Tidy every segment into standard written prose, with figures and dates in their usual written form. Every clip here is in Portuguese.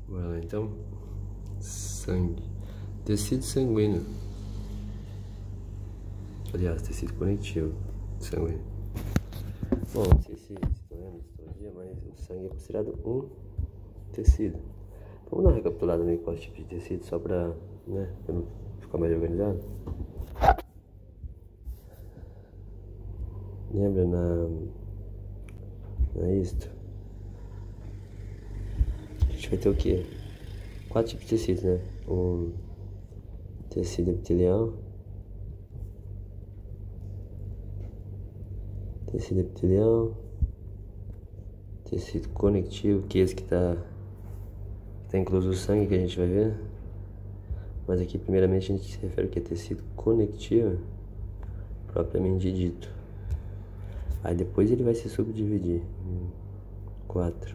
Bora lá então. Sangue. Tecido sanguíneo. Aliás, tecido conectivo sanguíneo. Bom, não sei se estão lendo histologia, mas o sangue é considerado um tecido. Vamos dar uma recapitulada no qual tipo de tecido, só pra, né, pra não ficar mais organizado. Lembra na isto? A gente vai ter o quê? 4 tipos de tecidos, né? O tecido epitelial, tecido conectivo, que é esse que tá incluso o sangue, que a gente vai ver. Mas aqui primeiramente a gente se refere ao que é tecido conectivo propriamente dito. Aí depois ele vai se subdividir em 4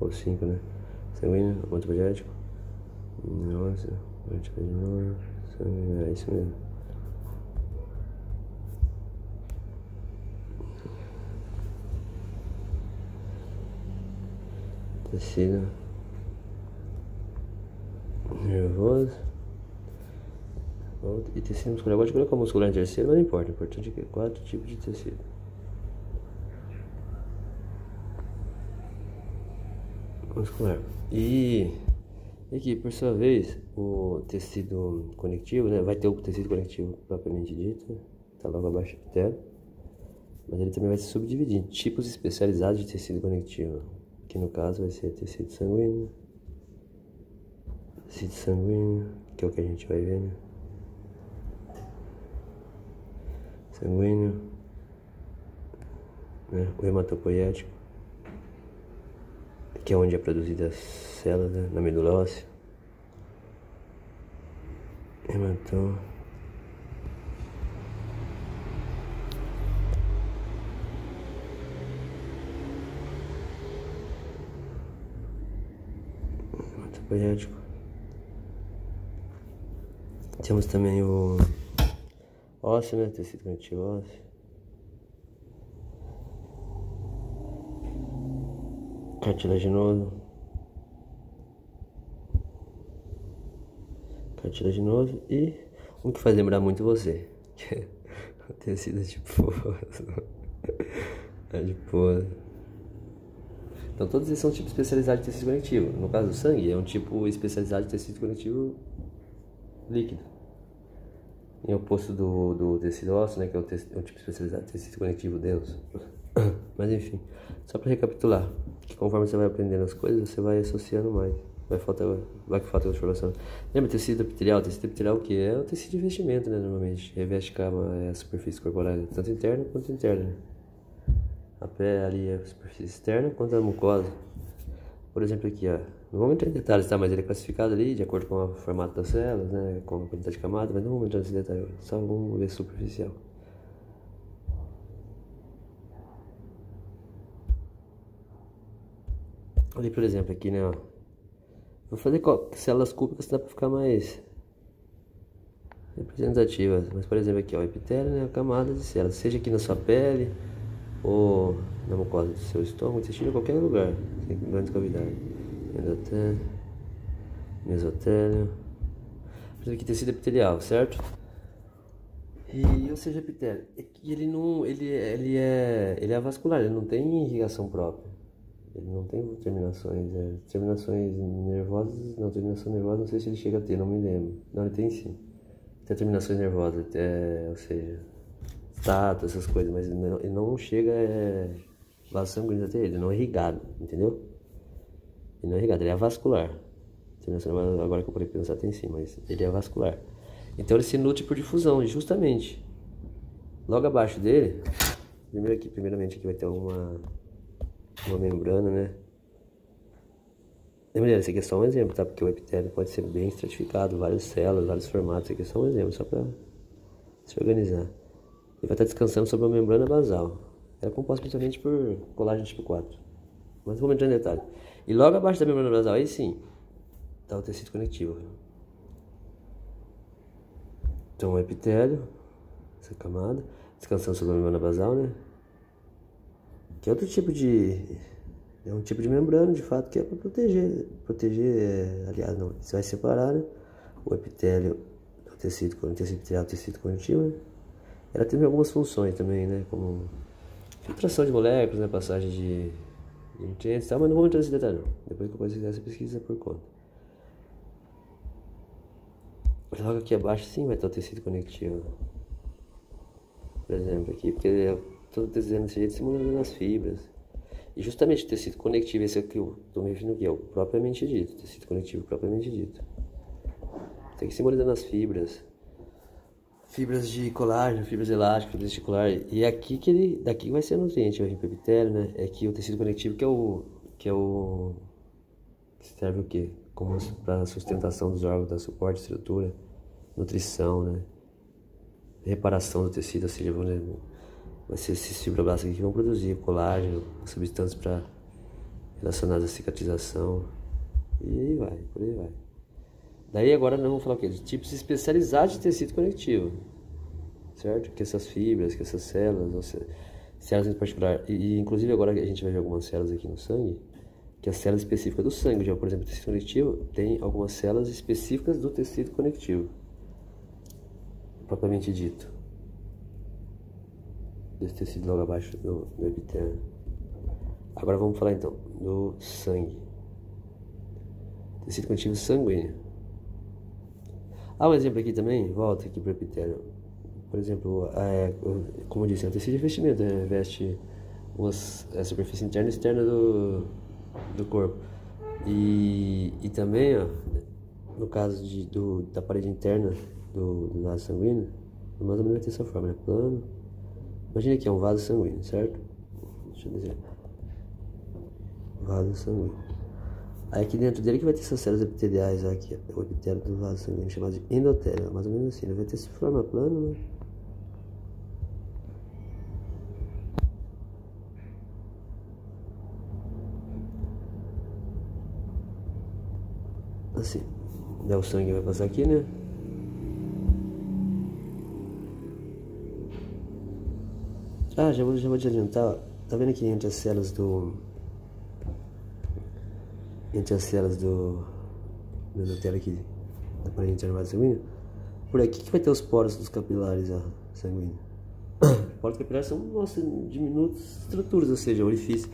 ou 5, né? Sanguíneo, ontoprogético, nossa, vertiginal, sanguíneo, é isso mesmo. Tecido nervoso e tecido muscular. Eu gosto de colocar muscular em terceiro, mas não importa. O importante é que 4 tipos de tecido. Muscular. E aqui, por sua vez, o tecido conectivo, né? Vai ter o tecido conectivo propriamente dito, tá logo abaixo do epitélio, mas ele também vai se subdividir em tipos especializados de tecido conectivo, que no caso vai ser tecido sanguíneo, que é o que a gente vai ver, né? Sanguíneo, né? O hematopoético, que é onde é produzida as células, né? Na medula óssea. Hematopoético. Temos também o ósseo, né? Tecido conectivo ósseo. Cartilaginoso e um que faz lembrar muito você, que é o tecido adiposo. Adiposo. Então todos esses são tipos especializados de tecido conectivo. No caso do sangue, é um tipo especializado de tecido conectivo líquido. Em oposto do tecido ósseo, né, que é um tipo especializado de tecido conectivo denso. Mas enfim, só para recapitular, que conforme você vai aprendendo as coisas, você vai associando mais. Vai que falta outra informação. Lembra tecido epitelial? Tecido epitelial o que? É o tecido de revestimento, né, normalmente. Reveste a superfície corporal, tanto interna quanto interna. Né? A pele ali é a superfície externa quanto a mucosa. Por exemplo aqui, ó. Não vamos entrar em detalhes, tá? Mas ele é classificado ali de acordo com o formato das células, né? Com a quantidade de camadas, mas não vamos entrar nesse detalhe hoje. Só vamos ver superficial. Ali, por exemplo, aqui, né, ó. Vou fazer células cúbicas que dá pra ficar mais representativas. Mas, por exemplo, aqui, ó, o epitélio, né, a camada de células. Seja aqui na sua pele ou na mucosa do seu estômago, intestino, em qualquer lugar. Sem grande cavidade. Endotélio, mesotélio. Por exemplo, aqui tecido epitelial, certo? E, ou seja, epitélio. Ele é avascular, ele não tem irrigação própria. Ele não tem terminações nervosas. Não, terminação nervosa, não sei se ele chega a ter, não me lembro. Não, ele tem sim. Tem terminações nervosas, ou seja, tato, essas coisas, mas ele não chega vaso sanguíneo até ele não é irrigado, entendeu? Ele não é irrigado, ele é avascular. Terminação nervosa, agora que eu parei pensar, tem sim, mas ele é vascular. Então ele se nutre por difusão, justamente. Logo abaixo dele, primeiramente aqui vai ter uma membrana, né? Lembra, esse aqui é só um exemplo, tá? Porque o epitélio pode ser bem estratificado, várias células, vários formatos. Esse aqui é só um exemplo, só para se organizar. Ele vai estar descansando sobre uma membrana basal. Ela é composta principalmente por colágeno tipo 4. Mas vamos entrar em detalhe. E logo abaixo da membrana basal, aí sim, está o tecido conectivo. Então o epitélio, essa camada, descansando sobre a membrana basal, né? Que é outro tipo de É um tipo de membrana, de fato, que é para proteger, aliás, não, você vai separar, né, o epitélio do tecido epitelial do tecido conectivo, né? Ela tem algumas funções também, né, como filtração de moléculas, né, passagem de nutrientes e tal, mas não vou entrar nesse detalhe não. Depois que eu quiser, você pesquisa por conta. Logo aqui abaixo sim vai estar o tecido conectivo. Por exemplo, aqui, porque eu estou desenhando desse jeito simulando nas fibras. E justamente o tecido conectivo, esse aqui eu estou me referindo aqui, é o propriamente dito, tecido conectivo propriamente dito. Tem que simbolizar nas fibras. Fibras de colágeno, fibras elásticas, fibras articular. E é aqui que ele, daqui vai ser nutriente, vai vir para o epitélio, né? É aqui o tecido conectivo que serve o quê? Como para sustentação dos órgãos, da suporte, estrutura, nutrição, né? Reparação do tecido, ou seja, vai ser esses fibroblastos aqui que vão produzir colágeno, substâncias relacionadas à cicatrização. E aí vai, por aí vai. Daí agora nós vamos falar o quê? De tipos especializados de tecido conectivo, certo? Que essas fibras, que essas células em particular, e inclusive agora a gente vai ver algumas células aqui no sangue, que é a célula específica do sangue, já por exemplo, o tecido conectivo tem algumas células específicas do tecido conectivo, propriamente dito, desse tecido logo abaixo do epitélio. Agora vamos falar então do sangue, tecido conectivo sanguíneo. Um exemplo aqui também, volta aqui para o epitélio. Por exemplo, como eu disse, é um tecido de revestimento, né? Veste a superfície interna e externa do corpo. E também, ó, no caso da parede interna do vaso sanguíneo, mais ou menos vai ter essa forma, né? Plano. Imagina que é um vaso sanguíneo, certo? Deixa eu dizer. Vaso sanguíneo. Aí aqui dentro dele que vai ter essas células epiteliais, aqui, o epitélio do vaso sanguíneo, chamado de endotélio, mais ou menos assim, ele vai ter essa forma plana, né? Assim, daí o sangue vai passar aqui, né? Já vou te adiantar, ó. Tá vendo aqui entre as células do endotélio aqui, da parede interna do vaso sanguíneo, por aqui que vai ter os poros dos capilares, ó, sanguíneos. Poros capilares são, nossa, diminutas estruturas, ou seja, orifícios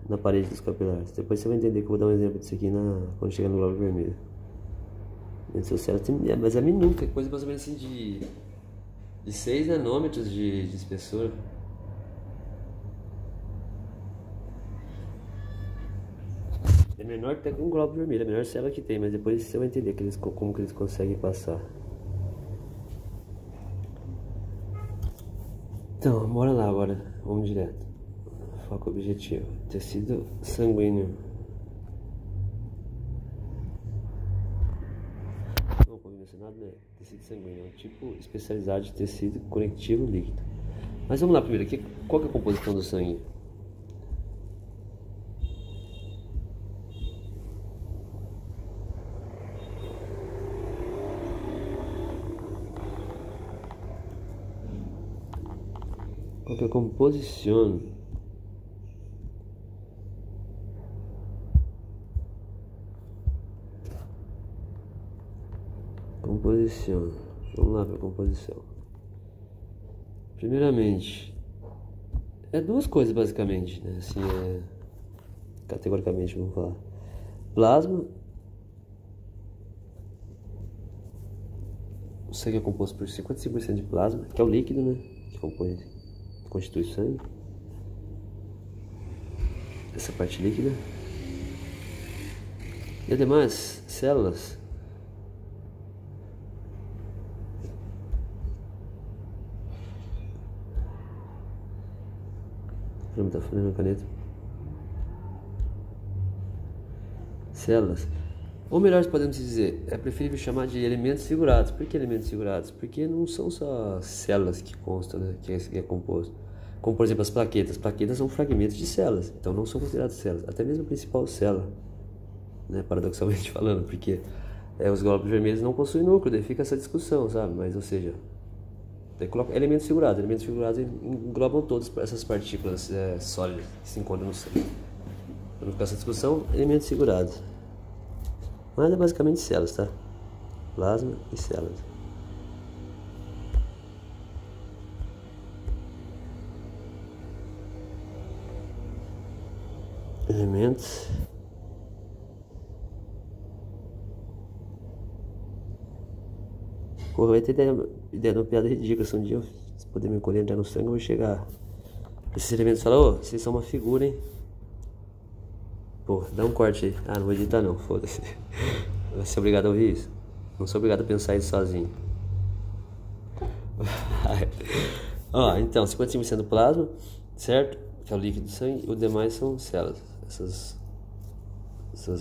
na parede dos capilares. Depois você vai entender que eu vou dar um exemplo disso aqui quando chegar no glóbulo vermelho. Mas é minúscula, coisa mais ou menos assim de 6 nanômetros de espessura. É menor até que um glóbulo vermelho, é a menor célula que tem, mas depois você vai entender como que eles conseguem passar. Então, bora lá agora, vamos direto. Foco objetivo, tecido sanguíneo. Não, como mencionado, né? Tecido sanguíneo é um tipo especializado de tecido conectivo líquido. Mas vamos lá primeiro, qual que é a composição do sangue? Qual que é a composição? Composição. Vamos lá para a composição. Primeiramente, é duas coisas basicamente, né? Assim, categoricamente vamos falar. Plasma. O sangue é composto por 55% de plasma, que é o líquido, né? Que constitui o sangue. Essa parte líquida. E ademais, células. Não tá falando a caneta. Células. Ou melhor, podemos dizer, é preferível chamar de elementos figurados. Por que elementos figurados? Porque não são só células que constam, né, que é composto. Como, por exemplo, as plaquetas. As plaquetas são fragmentos de células, então não são consideradas células. Até mesmo a principal célula, né, paradoxalmente falando, porque os glóbulos vermelhos não possuem núcleo, daí fica essa discussão, sabe? Mas, ou seja, Daí coloca elementos figurados. Elementos figurados englobam todas essas partículas sólidas que se encontram no sangue. Para não ficar essa discussão, elementos figurados. Mas é basicamente células, tá? Plasma e células. Elementos. Pô, vai ter ideia de uma piada ridícula. Se um dia eu poder me encolher, entrar no sangue, eu vou chegar. Esses elementos falam, ô, vocês são uma figura, hein? Pô, dá um corte aí. Ah, não vou editar não, foda-se. Vai ser obrigado a ouvir isso. Não sou obrigado a pensar isso sozinho. Ó, então, 55% do plasma, certo? Que é o líquido do sangue, e o demais são células. Essas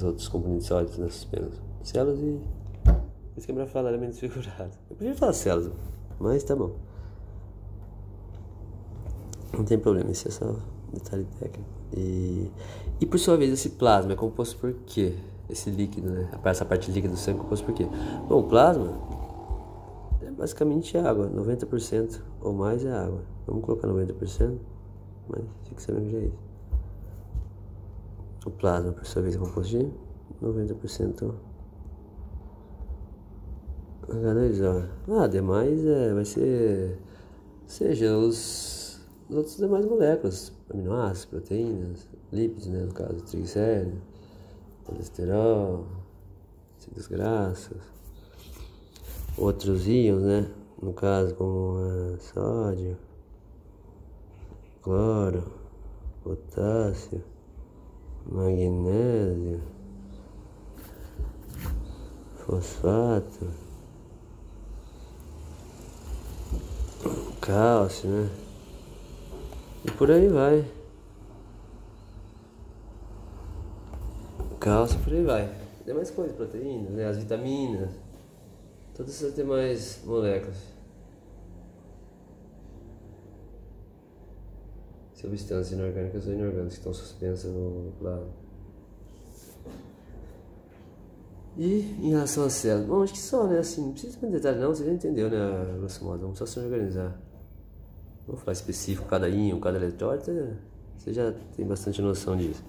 outros componentes sólidos, né? Suspensos. Células e... Por isso que é melhor falar elementos figurados. Eu prefiro falar células, mas tá bom. Não tem problema, esse é só um detalhe técnico. E por sua vez, esse plasma é composto por quê? Esse líquido, né? Essa parte líquida do sangue é composto por quê? Bom, o plasma é basicamente água. 90% ou mais é água. Vamos colocar 90%, mas fica sabendo que já é isso. O plasma, por sua vez, é composto de 90% H2O. Ah, demais vai ser... Seja os outros demais moléculas. Aminoácidos, proteínas, lípidos, né? No caso, triglicéridos, colesterol, ácidos graxos. Outros íons, né? No caso, como sódio, cloro, potássio, magnésio, fosfato, cálcio, né? E por aí vai. Cálcio, por aí vai. Tem mais coisas, proteínas, né? As vitaminas, todas essas demais moléculas. Substâncias inorgânicas ou inorgânicas que estão suspensas no plasma. E em relação às células, bom, acho que só, né? Assim, não precisa de detalhe não, você já entendeu, né? Grosso modo, vamos só se organizar. Vou falar específico, cada íon, cada eletrólito, você já tem bastante noção disso.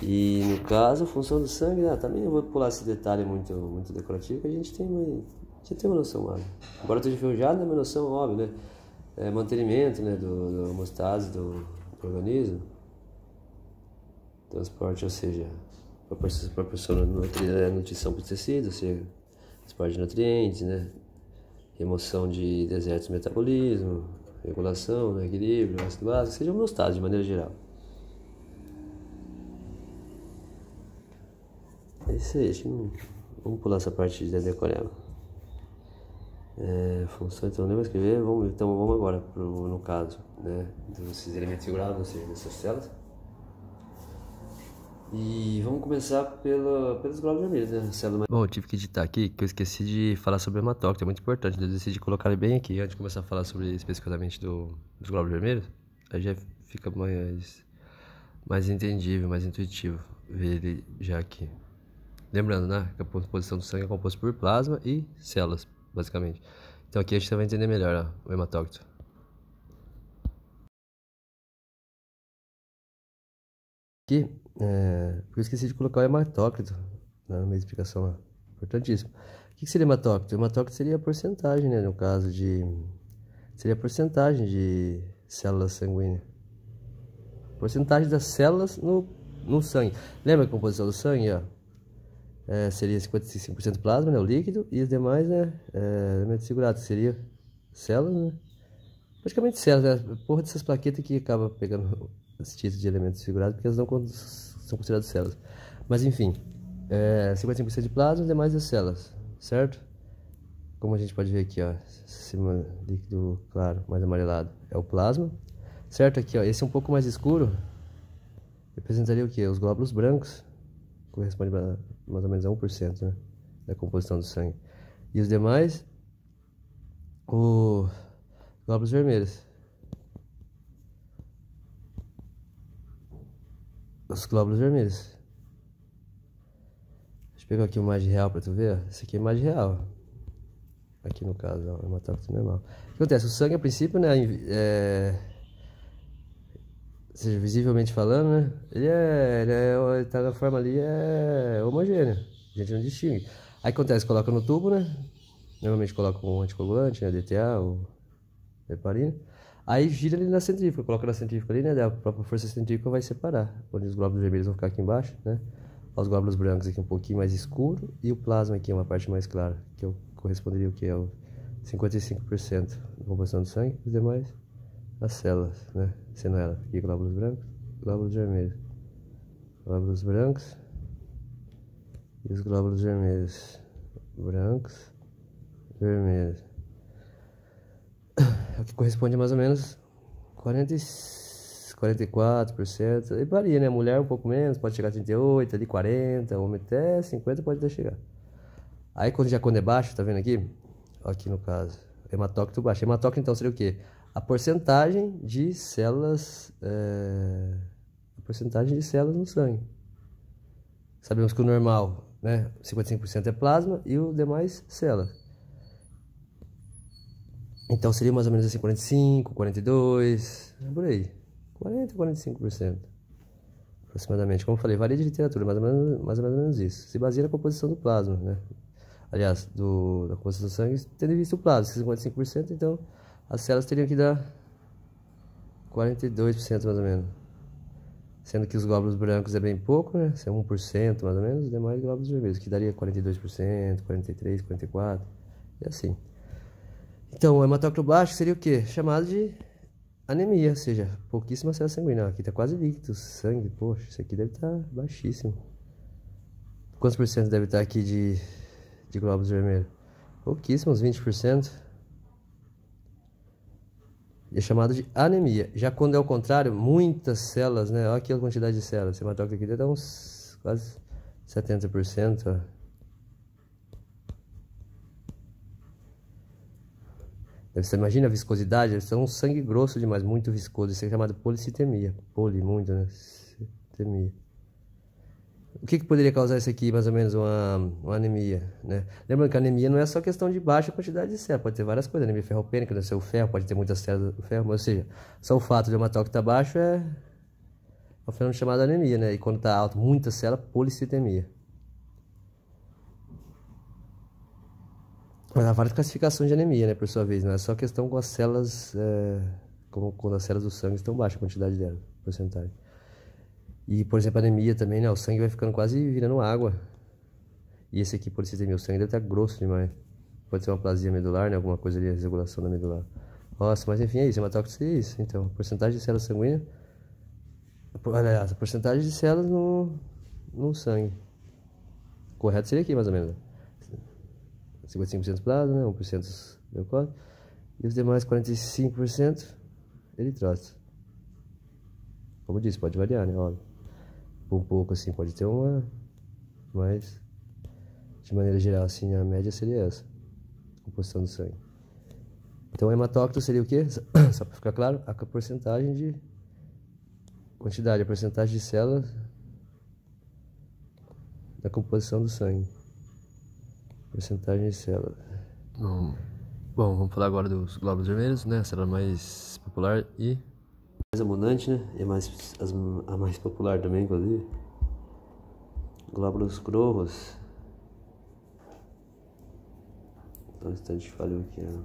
E no caso, a função do sangue, também eu vou pular esse detalhe muito decorativo, que a gente tem uma noção, óbvio. Embora eu esteja enferrujado, é uma noção óbvia, né? Mantenimento, né, do homostase do organismo, transporte, ou seja, proporciona nutrição para os tecidos, ou seja, transporte de nutrientes, né, remoção de desertos do metabolismo, regulação, né, equilíbrio, ácido básico, seja homeostase de maneira geral. É isso aí, acho que não... Vamos pular essa parte de decoreba. Função, então não lembro escrever, então vamos agora no caso, né, desses elementos figurados, ou seja, dessas células. E vamos começar pelos glóbulos vermelhos, né? Célula... Bom, eu tive que editar aqui, que eu esqueci de falar sobre o hematócrito, é muito importante, eu decidi colocar ele bem aqui, antes de começar a falar sobre especificamente dos glóbulos vermelhos, aí já fica mais entendível, mais intuitivo ver ele já aqui. Lembrando, né, que a composição do sangue é composta por plasma e células, basicamente. Então aqui a gente vai entender melhor, ó, o hematócrito. Aqui, eu esqueci de colocar o hematócrito na minha explicação lá. Importantíssimo. O que seria hematócrito? O hematócrito seria a porcentagem, né? No caso de... Seria a porcentagem de células sanguíneas. Porcentagem das células no sangue. Lembra a composição do sangue, ó? Seria 55% plasma, né? O líquido. E os demais, né? Elementos figurados, que seria células, né? Praticamente células, né? Porra dessas plaquetas que acaba pegando esse título de elementos figurados, porque elas não são consideradas células. Mas enfim, 55% de plasma, os demais das células, certo? Como a gente pode ver aqui, ó, cima líquido claro, mais amarelado, é o plasma, certo? Aqui, ó, esse um pouco mais escuro representaria o que? Os glóbulos brancos, corresponde mais ou menos a 1%, né, da composição do sangue. E os demais, os glóbulos vermelhos. Os glóbulos vermelhos. Deixa eu pegar aqui uma imagem real pra tu ver. Essa aqui é a imagem real. Aqui no caso, ó, hematócrito normal. O que acontece? O sangue, a princípio, né, seja, visivelmente falando, né, ele tá na forma ali, é homogêneo. A gente não distingue. Aí acontece, coloca no tubo, né, normalmente coloca um anticoagulante, né, DTA ou heparina. Aí gira ele na centrífuga, coloca na centrífuga ali, né, a própria força centrífuga vai separar, onde os glóbulos vermelhos vão ficar aqui embaixo, né, os glóbulos brancos aqui um pouquinho mais escuro e o plasma aqui uma parte mais clara, que corresponderia o que? Ao 55% da composição do sangue, os demais as células, né, sendo ela aqui glóbulos brancos, glóbulos vermelhos, glóbulos brancos e os glóbulos vermelhos, brancos, vermelhos. É o que corresponde a mais ou menos 44%. E varia, né? Mulher um pouco menos, pode chegar a 38%, ali 40%, homem até 50% pode até chegar. Aí quando é baixo, tá vendo aqui? Aqui no caso, hematócrito baixo. Hematócrito então seria o quê? A porcentagem de células, no sangue. Sabemos que o normal, né? 55% é plasma e o demais células. Então seria mais ou menos assim 45, 42, por aí. 40, 45%. Aproximadamente. Como eu falei, varia de literatura, mais ou menos isso. Se baseia na composição do plasma, né? Aliás, da composição do sangue, tendo visto o plasma, 55%, então as células teriam que dar 42% mais ou menos. Sendo que os glóbulos brancos é bem pouco, né? Isso é 1% mais ou menos, os demais glóbulos vermelhos, que daria 42%, 43%, 44%, e assim. Então, o hematócrito baixo seria o quê? Chamado de anemia, ou seja, pouquíssima célula sanguínea. Aqui tá quase líquido, sangue, poxa, isso aqui deve estar baixíssimo. Quantos por cento deve estar aqui de glóbulos vermelhos? Pouquíssimos, 20%. É chamado de anemia. Já quando é o contrário, muitas células, né? Olha aqui a quantidade de células. Esse hematócrito aqui deve dar uns quase 70%, ó. Você imagina a viscosidade? Deve ser um sangue grosso demais, muito viscoso. Isso é chamado policitemia. Muito, né? Citemia. O que poderia causar isso aqui, mais ou menos, uma anemia, né? Lembrando que a anemia não é só questão de baixa quantidade de células, pode ter várias coisas. Anemia ferropênica, deve ser o ferro, pode ter muitas células do ferro, mas, ou seja, só o fato de o hematócrito estar baixo é um fenômeno chamado anemia, né? E quando está alto, muita célula, policitemia. Mas há várias classificações de anemia, né, por sua vez, não é só questão com as células, como quando as células do sangue estão baixas, a quantidade dela, porcentagem. E, por exemplo, a anemia também, né, o sangue vai ficando quase virando água. E esse aqui, policitemia, o sangue deve estar grosso demais. Pode ser uma aplasia medular, né, alguma coisa ali, a desregulação da medular. Nossa, mas enfim, é isso, hematócrito seria isso. Então, a porcentagem de células sanguíneas, aliás, a porcentagem de células no sangue. Correto seria aqui, mais ou menos. 55% plasma, né? 1% leucócito. E os demais 45% eritrócitos. Como eu disse, pode variar, né? Óbvio. Um pouco assim, pode ter uma. Mas, de maneira geral, assim, a média seria essa. Composição do sangue. Então, o hematócrito seria o quê? Só para ficar claro, a porcentagem de quantidade, a porcentagem de células da composição do sangue. Porcentagem de células. Bom, vamos falar agora dos glóbulos vermelhos, né? A célula mais popular e mais abundante, né? E a mais popular também, inclusive. Glóbulos cromos. Então, um instante falhou aqui, né?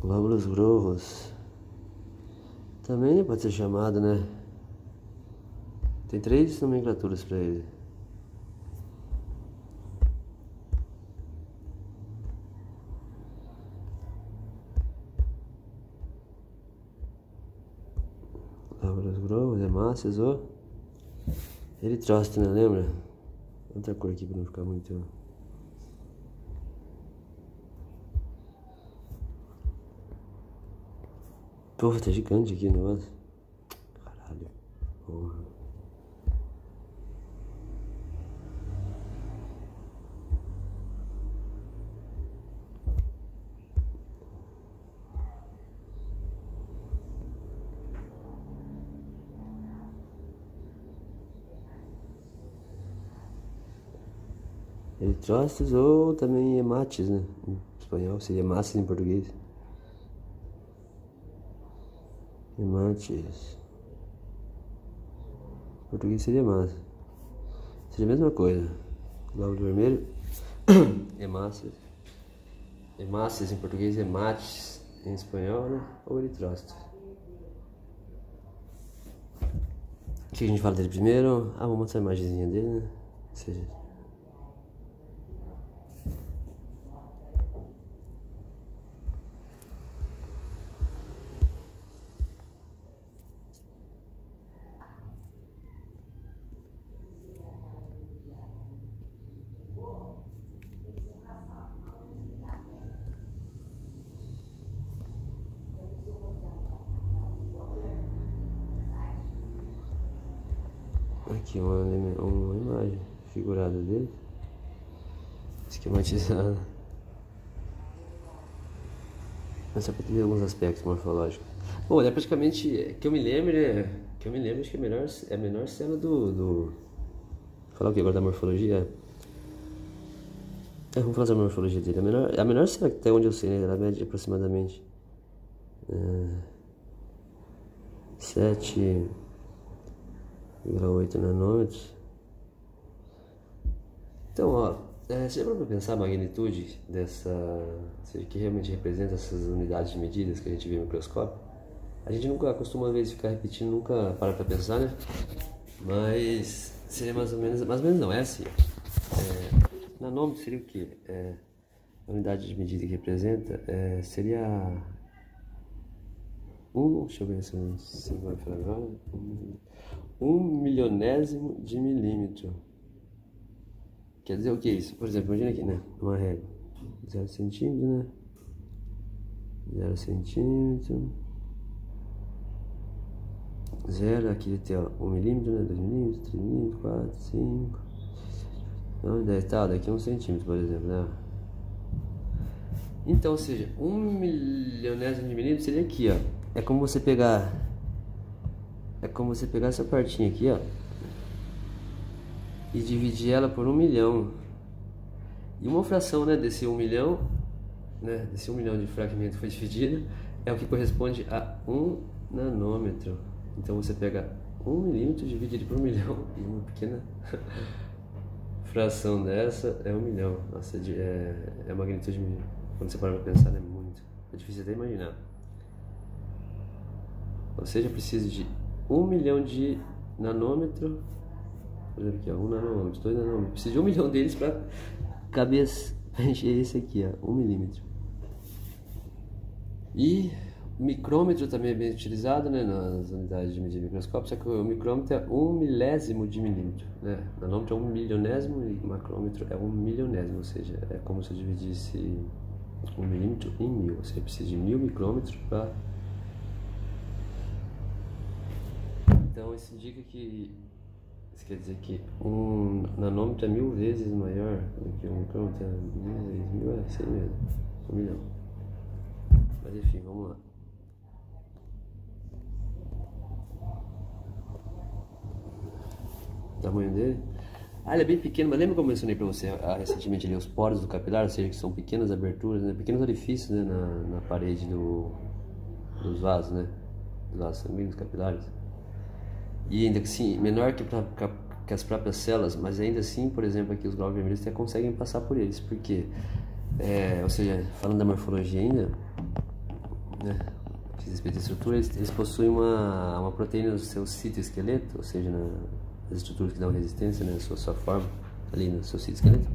Glóbulos grossos. Também pode ser chamado, né? Tem 3 nomenclaturas para ele. Glóbulos grossos, hemácias ou eritrócito, né? Lembra? Outra cor aqui para não ficar muito. Porra, tá gigante aqui o negócio. Caralho. Porra. Eritrócitos ou também hemates, né? Em espanhol seria hemácias em português. Hemates. Em português seria massa. Seria a mesma coisa. Glóbulo vermelho. Hemácias. Hemácias em português, hemates em espanhol, né? Ou eritrócitos. O que a gente fala dele primeiro? Vou mostrar a imagenzinha dele, né? Ou seja, aqui uma imagem figurada dele, esquematizada. Mas só para ter alguns aspectos morfológicos. Bom, é praticamente, que eu me lembro, acho que é a menor cena do... Falar o que agora da morfologia? Vamos falar da morfologia dele. A menor cena, até onde eu sei, né? Ela mede aproximadamente 7,8 nanômetros. Então, ó, você já para pensar a magnitude dessa, ou seja, que realmente representa essas unidades de medidas que a gente vê no microscópio? A gente nunca costuma, às vezes, ficar repetindo, nunca para pensar, né? Mas seria mais ou menos não, é assim. Nanômetro seria o quê? A unidade de medida que representa seria deixa eu ver se vai falar agora. 1/1000º de milímetro. Quer dizer o que é isso? Por exemplo, imagina aqui, né? Uma régua. 0 centímetro, né? 0 centímetro. 0, aqui tem 1 milímetro, né? 2 milímetros, 3 milímetros, 4, 5. Não, 10, tá, daqui 1 centímetro, por exemplo, né? Então, ou seja, 1/1000º de milímetro seria aqui, ó. É como você pegar essa partinha aqui, ó, e dividir ela por 1 milhão. E uma fração, né, desse 1 milhão, né, desse 1 milhão de fragmento foi dividido, é o que corresponde a 1 nanômetro. Então você pega 1 milímetro dividido por 1 milhão e uma pequena fração dessa é 1 milhão. Nossa, é magnitude, quando você para pra pensar, é muito. É difícil até imaginar. Ou seja, eu preciso de 1 milhão de nanômetro. Por exemplo, aqui, ó, 1 nanômetro, 2 nanômetros. Preciso de 1 milhão deles para caber encher esse aqui, ó, 1 milímetro. E o micrômetro também é bem utilizado, né, nas unidades de medida microscópio, só que o micrômetro é 1/1000º de milímetro, né? Nanômetro é 1/1000º e macrômetro é 1/1000º, ou seja, é como se eu dividisse 1 milímetro em 1000. Você precisa de 1000 micrômetros para... Então isso indica que... Isso quer dizer que 1 nanômetro é 1000 vezes maior do que 1 micrômetro, 1000 vezes 1000 é isso aí mesmo, 1 milhão. Mas enfim, vamos lá. O tamanho dele. Ele é bem pequeno, mas lembra como eu mencionei para você recentemente ali, os poros do capilar, ou seja, que são pequenas aberturas, né, pequenos orifícios, né, na parede dos vasos, né, dos vasos sanguíneos capilares. E ainda assim, menor que as próprias células, mas ainda assim, por exemplo, aqui os glóbulos vermelhos até conseguem passar por eles, porque, ou seja, falando da morfologia ainda, né, que diz respeito à estrutura, eles possuem uma proteína no seu citoesqueleto, ou seja, nas estruturas que dão resistência, né, na sua forma, ali no seu citoesqueleto,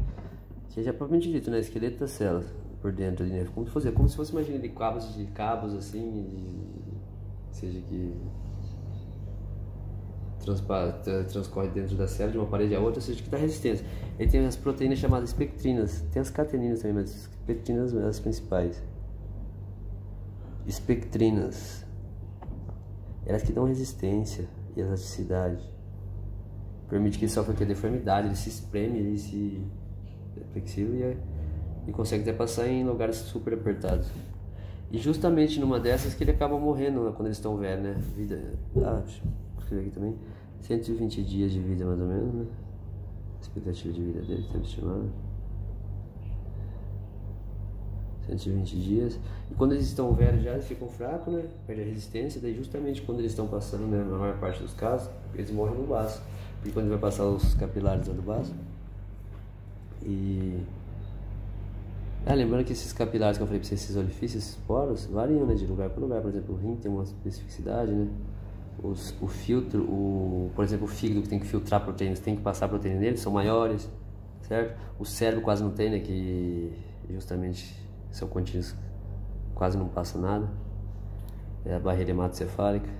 que é já propriamente dito, né, esqueleto das células, por dentro ali, né, como se fosse, imagina, de cabos assim, ou seja, que transcorre dentro da célula de uma parede a outra, ou seja, que dá resistência. Ele tem as proteínas chamadas espectrinas, tem as cateninas também, mas as espectrinas são as principais. Espectrinas, elas que dão resistência e elasticidade, permite que ele sofra a deformidade, ele se espreme, ele se é flexível e consegue até passar em lugares super apertados. E justamente numa dessas que ele acaba morrendo quando eles estão velhos, né? Vida, deixa eu escrever aqui também, 120 dias de vida mais ou menos, né? Expectativa de vida dele, tempo estimado. 120 dias. E quando eles estão velhos já, eles ficam fracos, né? Perde a resistência. Daí justamente quando eles estão passando, né, na maior parte dos casos, eles morrem no baço. Porque quando ele vai passar os capilares lá do baço. E... lembrando que esses capilares que eu falei pra vocês, esses orifícios, esses poros, variam, né, de lugar para lugar. Por exemplo, o rim tem uma especificidade, né? O filtro, por exemplo, o fígado que tem que filtrar proteínas, tem que passar proteína nele, são maiores, certo? O cérebro quase não tem, né? Que justamente são contínuos, quase não passa nada. É a barreira hematocefálica.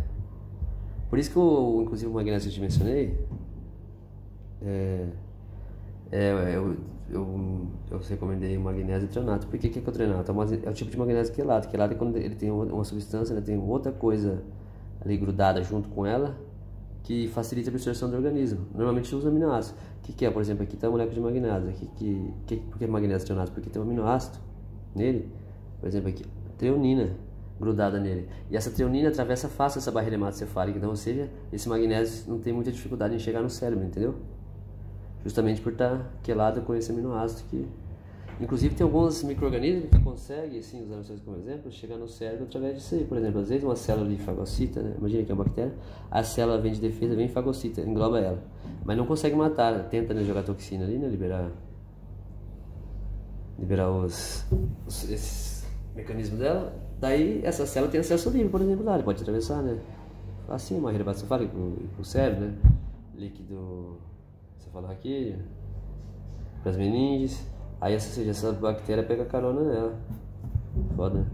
Por isso que inclusive o magnésio que eu te mencionei, eu recomendei o magnésio treonato. Por que é o treonato? É o tipo de magnésio quelato. Quelato é quando ele tem uma substância, né, tem outra coisa ali grudada junto com ela, que facilita a absorção do organismo. Normalmente usa aminoácidos. O que é? Por exemplo, aqui está a molécula de magnésio. Por que magnésio treonato? Porque tem um aminoácido nele, por exemplo aqui, treonina grudada nele. E essa treonina atravessa fácil essa barreira hematocefálica. Então, ou seja, esse magnésio não tem muita dificuldade em chegar no cérebro, entendeu? Justamente por estar quelado com esse aminoácido que... Inclusive tem alguns micro-organismos que conseguem, assim, usando vocês como exemplo, chegar no cérebro através disso aí. Por exemplo, às vezes uma célula de fagocita, né? Imagina que é uma bactéria, a célula vem de defesa, vem fagocita, engloba ela. Mas não consegue matar, tenta, né, jogar toxina ali, né? Liberar esses mecanismos dela. Daí essa célula tem acesso livre, por exemplo, lá, ele pode atravessar, né? Assim, uma barreira hematocefálica pro cérebro, né? Líquido cefalorraquídeo, pras meninges. Aí essa bactéria pega carona nela. Foda, né?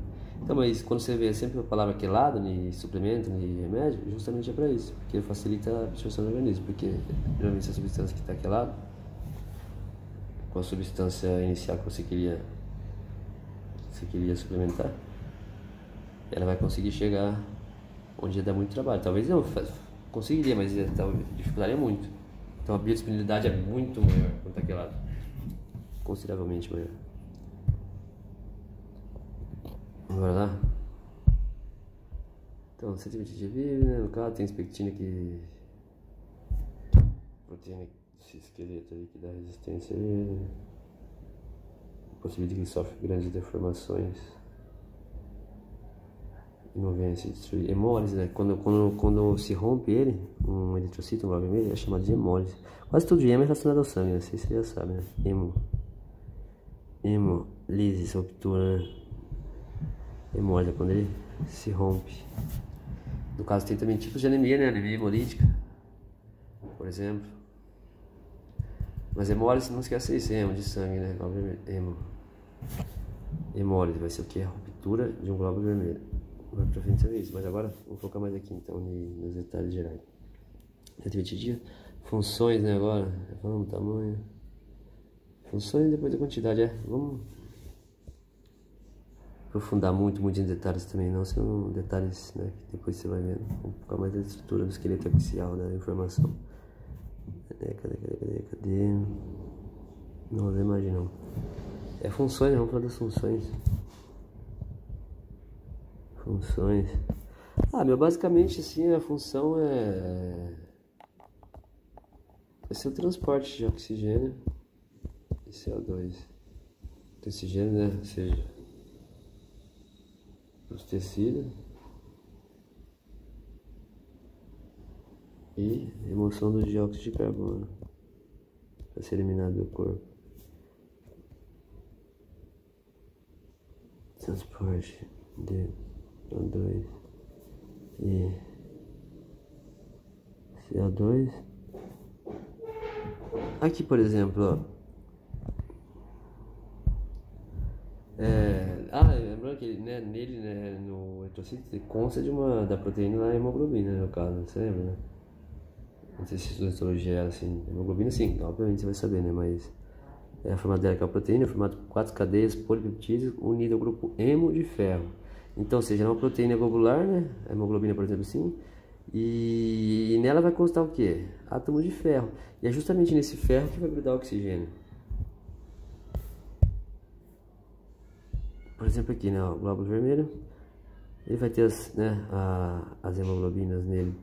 Então, mas quando você vê sempre a palavra quelado, em suplemento, em remédio, justamente é pra isso. Porque facilita a absorção do organismo. Porque geralmente essa substância que está quelada, com a substância inicial que você queria suplementar, ela vai conseguir chegar onde ia dar muito trabalho. Talvez não conseguiria, mas dificultaria muito. Então a biodisponibilidade é muito maior quando está quelado. Consideravelmente maior. Bora lá? Então, 120 dias vive, né? No caso, tem espectina que... proteína desse esqueleto aí que dá resistência a ele. Possibilidade que ele sofre grandes deformações e não venha se destruir. Hemólise, né? Quando se rompe ele, um eritrocito, um glóbulo vermelho, é chamado de hemólise. Quase tudo de hemo é relacionado ao sangue, né? Não sei se você já sabe, né? Hemólise, ruptura, né? Hemólise é quando ele se rompe. No caso tem também tipos de anemia, né? Anemia hemolítica, por exemplo. Mas hemólise, não esquece isso, hemo de sangue, né? Glóbulo vermelho. Hemólise vai ser o que? A ruptura de um glóbulo vermelho. Vai pra frente é isso, mas agora vou focar mais aqui então nos detalhes gerais. 120 dias. Funções, né? Agora, falando tamanho. Funções depois da quantidade, vamos aprofundar muito em detalhes também, não são detalhes, né, que depois você vai vendo. Vamos focar mais na estrutura do esqueleto axial, né, da informação. Cadê? Não, não imagina não. Funções, vamos falar das funções. Funções. Basicamente assim, a função vai ser o transporte de oxigênio e CO2. Oxigênio, né? Ou seja, os tecidos e remoção do dióxido de carbono para ser eliminado do corpo. Transporte de O2 e CO2. Aqui, por exemplo, ó. Lembrando que nele, né, no eritrocito, consta da proteína lá, hemoglobina, no caso, você lembra, né? Não sei se a histologia é assim, hemoglobina sim, obviamente você vai saber, né? Mas é a formato dela que é a proteína, formado por 4 cadeias polipeptídicas unidas ao grupo hemo de ferro. Então, ou seja, é uma proteína globular, né? A hemoglobina, por exemplo, assim. E nela vai constar o quê? Átomos de ferro. E é justamente nesse ferro que vai grudar o oxigênio. Por exemplo aqui, né, o glóbulo vermelho, ele vai ter as hemoglobinas nele,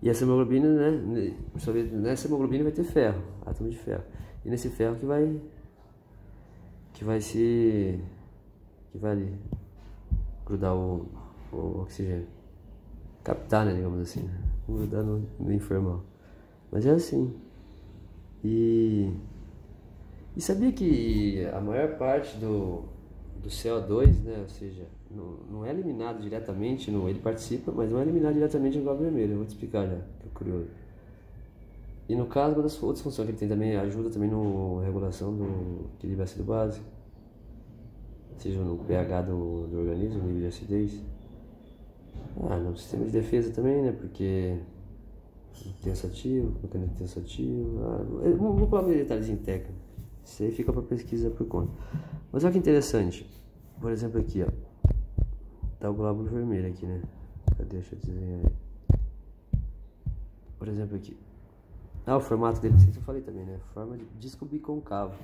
e essa hemoglobina, né, por sua vez, nessa hemoglobina vai ter ferro, átomo de ferro, e nesse ferro que vai ali grudar o oxigênio, captar, né, digamos assim, né? Grudar no informal. Mas é assim. E sabia que a maior parte do CO2, né, ou seja, não é eliminado diretamente, ele participa, mas não é eliminado diretamente no globo vermelho. Eu vou te explicar já, que é curioso. E no caso, uma das outras funções que ele tem também, ajuda também na regulação do equilíbrio ácido-base, seja no pH do organismo, nível de acidez. No sistema de defesa também, né, porque tenso-ativo, mecanismo tenso-ativo. Vou falar mais detalhezinho técnico. Isso aí fica para pesquisa por conta. Mas olha que interessante. Por exemplo, aqui, ó. Tá o glóbulo vermelho aqui, né? Cadê? Deixa eu desenhar aí. Por exemplo, aqui. O formato dele, não sei se eu falei também, né? Forma de disco bicôncavo.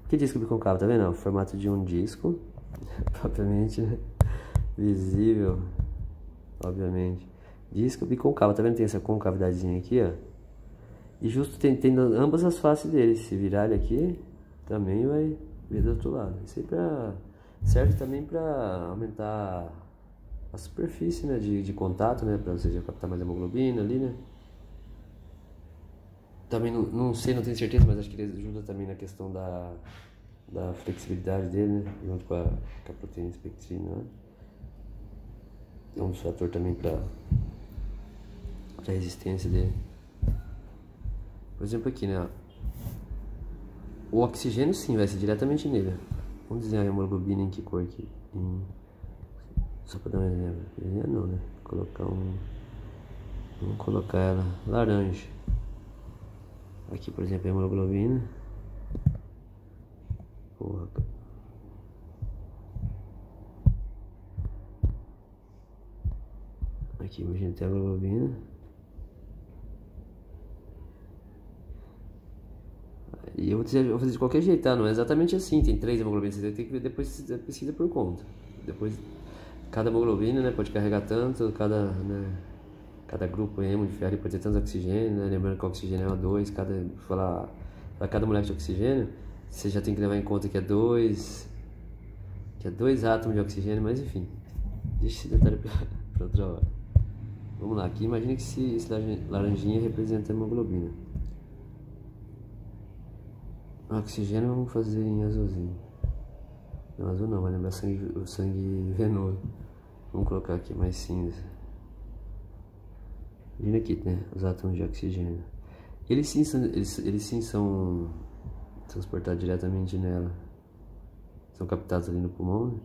Por que disco bicôncavo? Tá vendo? O formato de um disco, propriamente, né? Visível, obviamente. Disco bicôncavo, tá vendo? Tem essa concavidadezinha aqui, ó. E justo tem ambas as faces dele. Se virar ele aqui, também vai vir do outro lado. Isso aí serve também para aumentar a superfície, né, de contato, né, para você já captar mais hemoglobina ali, né. Também não sei, não tenho certeza, mas acho que ele ajuda também na questão da flexibilidade dele, né, junto com a proteína espectrina, né. É um fator também para a resistência dele. Por exemplo aqui, né, o oxigênio sim vai ser diretamente nele. Vamos desenhar a hemoglobina em que cor aqui? Só para dar um exemplo. Desenhar não, né? Vamos colocar ela laranja. Aqui, por exemplo, a hemoglobina. Porra. Aqui, imagina, tem a hemoglobina. E eu vou fazer de qualquer jeito, tá? Não é exatamente assim. Tem 3 hemoglobinas, você tem que ver depois pesquisa por conta. Depois, cada hemoglobina, né, pode carregar tanto, cada grupo hemo de ferro pode ter tanto oxigênio, né? Lembrando que o oxigênio é O2, cada molécula de oxigênio, você já tem que levar em conta que é 2 átomos de oxigênio, mas enfim, deixa esse detalhe para outra hora. Vamos lá, aqui imagina que esse laranjinha representa a hemoglobina. O oxigênio vamos fazer em azulzinho. Não, azul não, vai lembrar o sangue venoso. Vamos colocar aqui mais cinza. Imagina aqui, né? Os átomos de oxigênio. Eles sim são transportados diretamente nela. São captados ali no pulmão, né?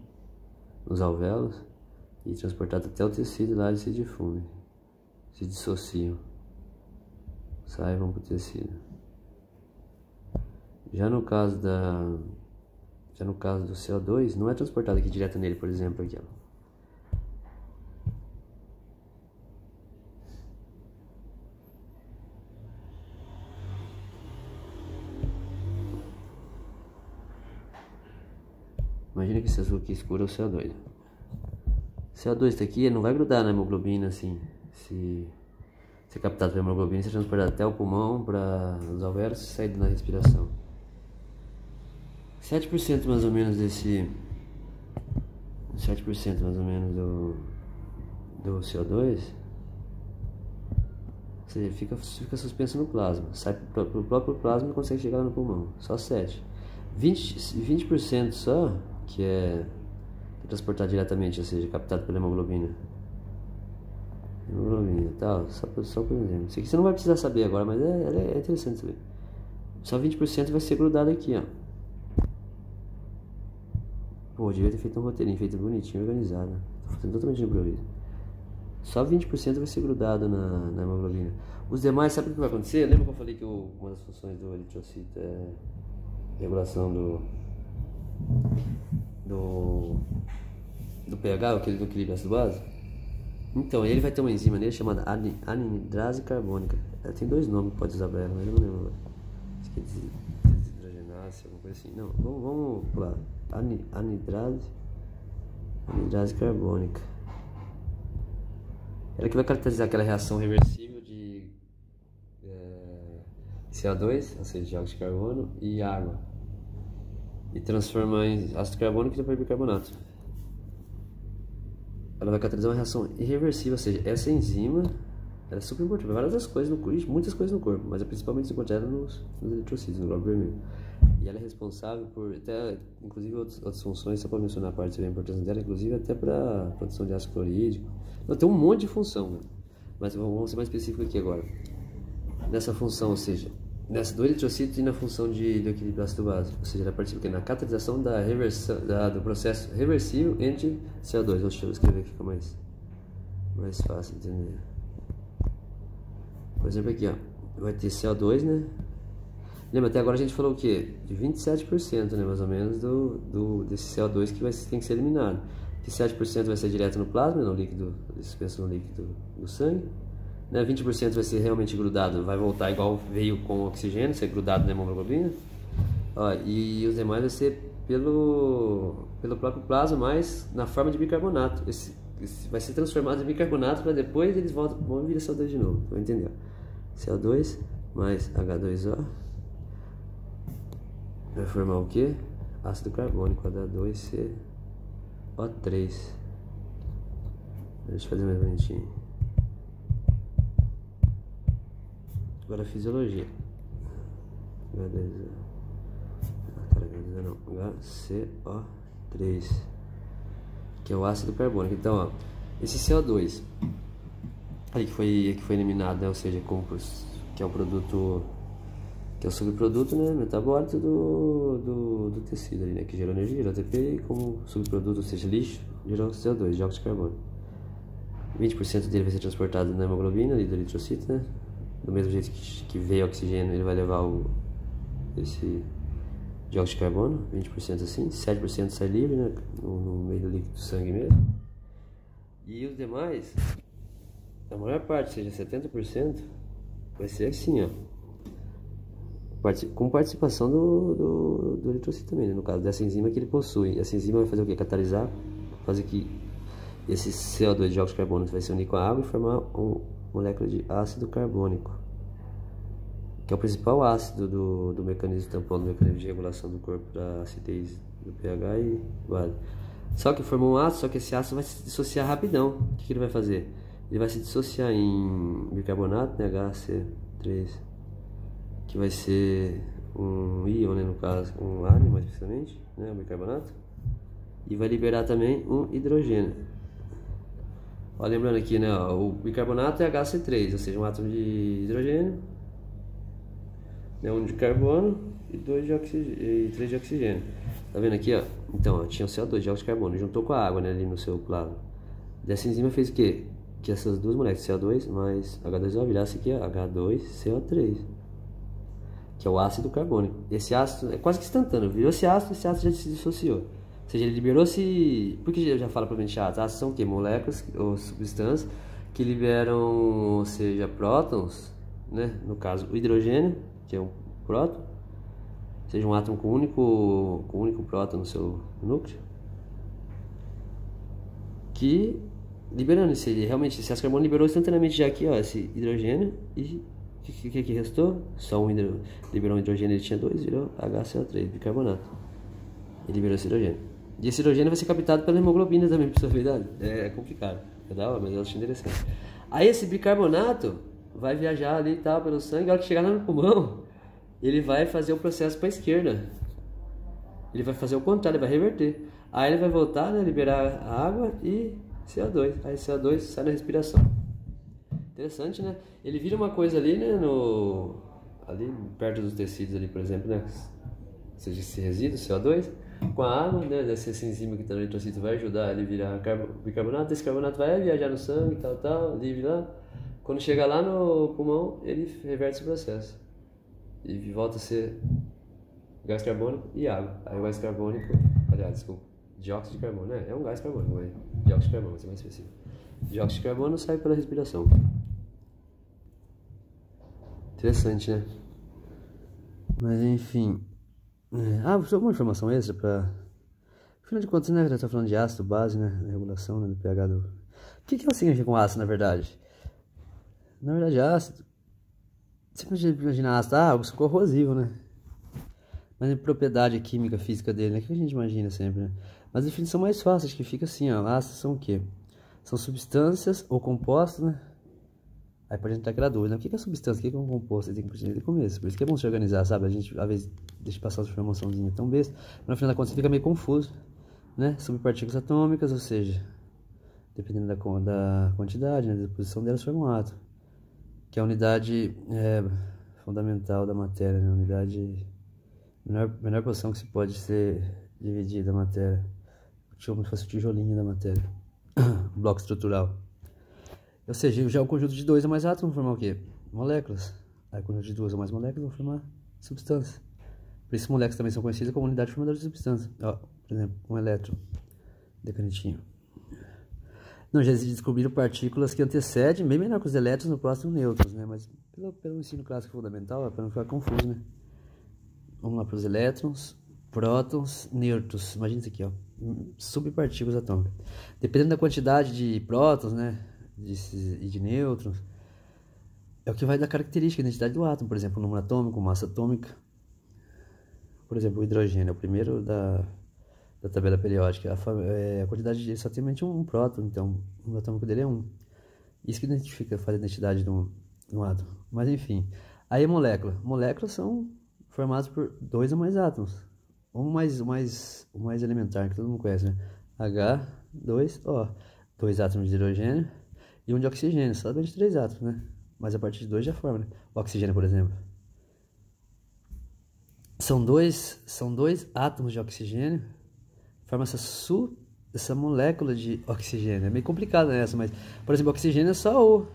Nos alvéolos. E transportados até o tecido lá e se difundem. Se dissociam. Saem e vão para o tecido. Já no caso do CO2, não é transportado aqui direto nele, por exemplo, aqui, ó. Imagina que esse azul aqui escuro é o CO2. O CO2 está aqui, ele não vai grudar na hemoglobina assim. Se ser captado pela hemoglobina, ser transportado até o pulmão, para os alvéolos e sair na respiração. 7% mais ou menos 7% mais ou menos do CO2, ou seja, fica suspenso no plasma, sai pro próprio plasma e consegue chegar lá no pulmão, só 7%. 20% só que é transportado diretamente, ou seja, captado pela hemoglobina. Hemoglobina e tal, só por exemplo. Isso aqui você não vai precisar saber agora, mas é interessante saber. Só 20% vai ser grudado aqui, ó. Pô, devia ter feito um roteirinho, feito bonitinho, organizado. Tô fazendo totalmente de improviso. Só 20% vai ser grudado na hemoglobina. Os demais, sabe o que vai acontecer? Lembra que eu falei que uma das funções do eritrocito é regulação do pH, do equilíbrio ácido-base? Então, ele vai ter uma enzima nele chamada anidrase carbônica. Ela tem 2 nomes que pode usar pra ela, mas eu não lembro agora. Acho que é desidrogenase, alguma coisa assim. Não, vamos pular. Anidrase carbônica. Ela que vai caracterizar aquela reação reversível de CO2, ou seja, dióxido de carbono, e água. e transformar em ácido carbônico e depois bicarbonato. Ela vai catalisar uma reação irreversível, ou seja, essa enzima ela é super importante para várias das coisas no corpo, muitas coisas no corpo, mas é principalmente se encontra ela nos eritrocitos, no glóbulo vermelho. E ela é responsável por até, inclusive, outras funções, só para mencionar a parte da importância dela, inclusive até para produção de ácido clorídrico. Não, tem um monte de função, né? Mas vamos ser mais específico aqui agora. Nessa função, ou seja, do eritrocito e na função do equilíbrio ácido-base, ou seja, ela participa na catalisação do processo reversível entre CO2. Deixa eu escrever aqui, fica mais fácil de entender. Por exemplo, aqui, ó, vai ter CO2, né? Lembra, até agora a gente falou o quê? De 27%, né, mais ou menos, desse CO2 que tem que ser eliminado. 27% vai ser direto no plasma, no líquido, suspenso no líquido do sangue. Né? 20% vai ser realmente grudado, vai voltar igual veio com o oxigênio, ser grudado na hemoglobina. Ó, e os demais vai ser pelo próprio plasma, mas na forma de bicarbonato. Esse vai ser transformado em bicarbonato para depois eles vão vir CO2 de novo. Vou entender. CO2 mais H2O vai formar o que? Ácido carbônico, H2CO3. Deixa eu fazer mais bonitinho. Agora a fisiologia. H2O. Não, HCO3, que é o ácido carbônico. Então, ó, esse CO2 aí que foi eliminado, né? Ou seja, que é o produto, que é o subproduto, né, metabólico do tecido ali, né, que gerou energia, gerou ATP, e como subproduto, ou seja, lixo, gerou CO2, dióxido de carbono. 20% dele vai ser transportado na hemoglobina ali do eritrocito, né? Do mesmo jeito que veio oxigênio, ele vai levar esse dióxido de carbono, 20% assim, 7% sai livre, né, no meio do líquido do sangue mesmo. E os demais, a maior parte, ou seja, 70%, vai ser assim, ó, com participação do eritrocito também, né, no caso dessa enzima que ele possui. Essa enzima vai fazer o que? Catalisar, fazer que esse CO2, dióxido de carbono, vai se unir com a água e formar uma molécula de ácido carbônico, que é o principal ácido do mecanismo tampão, do mecanismo de regulação do corpo para acidez do pH e vale. Só que formou um ácido, só que esse ácido vai se dissociar rapidão. O que ele vai fazer? Ele vai se dissociar em bicarbonato, né, HC3, que vai ser um íon, né, no caso, um ánion mais precisamente, né, o bicarbonato, e vai liberar também um hidrogênio. Ó, lembrando aqui, né, ó, o bicarbonato é HC3, ou seja, um átomo de hidrogênio, né, um de carbono e 3 de oxigênio. Tá vendo aqui, ó? Então, ó, tinha o CO2, dióxido de carbono, juntou com a água, né, ali no seu plasma. Dessa enzima fez o quê? Que essas duas moléculas, CO2 mais H2O, virasse aqui, ó, H2CO3, que é o ácido carbônico. Esse ácido é quase que instantâneo, virou esse ácido já se dissociou. Ou seja, ele liberou-se. Por que já fala propriamente ácido? Ácidos são o quê? Moléculas ou substâncias que liberam, ou seja, prótons, né? No caso, o hidrogênio, que é um próton, ou seja, um átomo com um único próton no seu núcleo, que liberando esse, realmente, esse ácido carbono liberou instantaneamente já aqui, ó, esse hidrogênio, e o que restou? Só liberou um hidrogênio, ele tinha 2, virou HCO3, bicarbonato, e liberou esse hidrogênio. E esse hidrogênio vai ser captado pela hemoglobina também, por sua verdade. É complicado, é da hora, mas eu acho interessante. Aí esse bicarbonato vai viajar ali e tal pelo sangue, a hora que chegar lá no pulmão, ele vai fazer o processo para a esquerda. Ele vai fazer o contrário, ele vai reverter. Aí ele vai voltar, né, liberar a água e CO2. Aí CO2 sai na respiração. Interessante, né? Ele vira uma coisa ali, né, ali perto dos tecidos ali, por exemplo, né? Ou seja, esse resíduo, CO2, com a água, né, dessa enzima que está no eritrocito vai ajudar ele a virar bicarbonato. Esse carbonato vai viajar no sangue, tal, livre lá. Quando chega lá no pulmão, ele reverte esse processo. E volta a ser gás carbônico e água. Aí o gás carbônico, aliás, desculpa, dióxido de carbono, né? É um gás carbônico, mas dióxido de carbono, vai ser mais específico. Dióxido de carbono sai pela respiração. Interessante, né? Mas enfim. Só uma informação extra para. Afinal de contas, né? A gente tá falando de ácido, base, né? Regulação, né, do pH do. O que é o significa com ácido, na verdade? Na verdade, ácido. Você pode imaginar ácido, algo corrosivo, né? Mas em propriedade química, física dele, né? O que a gente imagina sempre, né? Mas a definição mais fácil, acho que fica assim, ó. Ácidos são o quê? São substâncias ou compostos, né? Aí pode entrar aquela dúvida, né? O que é substância? O que é um composto? Você tem que partir desde o começo. Por isso que é bom se organizar, sabe? A gente, às vezes, deixa passar uma informaçãozinha tão besta, mas no final da conta você fica meio confuso, né? Subpartículas atômicas, ou seja, dependendo da quantidade, né? Da disposição delas, forma um átomo. Que é a unidade fundamental da matéria, né? A unidade... menor porção que se pode ser dividida a matéria. Como se fosse o tijolinho da matéria. O bloco estrutural. Ou seja, já o conjunto de dois ou mais átomos vão formar o quê? Moléculas. Aí o conjunto de duas ou mais moléculas vão formar substâncias. Por isso moléculas também são conhecidas como unidade formadora de substância. Ó, por exemplo, um elétron. De canetinho. Não, já descobriram partículas que antecedem, bem menor que os elétrons, no próximo nêutrons, né? Mas pelo ensino clássico fundamental, para não ficar confuso, né? Vamos lá para os elétrons, prótons, nêutrons. Imagina isso aqui, ó. Subpartículas atômicas. Dependendo da quantidade de prótons, né? E de nêutrons, é o que vai dar característica, a identidade do átomo. Por exemplo, o número atômico, massa atômica. Por exemplo, o hidrogênio é o primeiro da tabela periódica. A quantidade dele só tem somente um próton, então o número atômico dele é 1. Isso que identifica, faz a identidade do átomo. Mas enfim, aí a molécula. Moléculas são formadas por dois ou mais átomos. O mais elementar, que todo mundo conhece, né? H2O. 2 átomos de hidrogênio e um de oxigênio, somente 3 átomos, né? Mas a partir de 2 já forma, né? O oxigênio, por exemplo. São dois átomos de oxigênio, forma essa molécula de oxigênio. É meio complicado nessa, mas, por exemplo, o oxigênio é só O.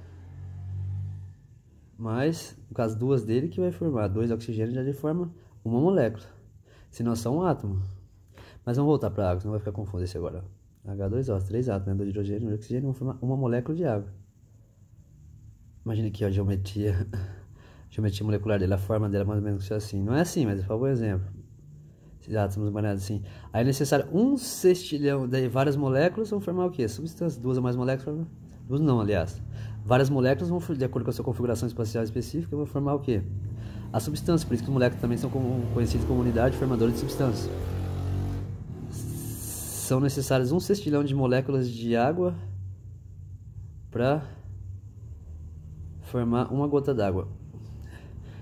Mas, no caso, duas dele que vai formar. 2 oxigênios já forma uma molécula. Senão só um átomo. Mas vamos voltar para a água, senão vai ficar confuso esse agora. H2O, 3 átomos, né? 2 de hidrogênio e 1 de oxigênio vão formar uma molécula de água. Imagina aqui ó, a geometria molecular dele, a forma dela mais ou menos assim. Não é assim, mas por um exemplo. Esses átomos banhados assim. Aí é necessário 1 sextilhão, daí várias moléculas vão formar o quê? Substâncias. 2 ou mais moléculas, duas não, aliás. Várias moléculas vão, de acordo com a sua configuração espacial específica, vão formar o quê? A substância. Por isso que as moléculas também são conhecidas como unidade formadora de substância. São necessárias 1 sextilhão de moléculas de água para formar uma gota d'água.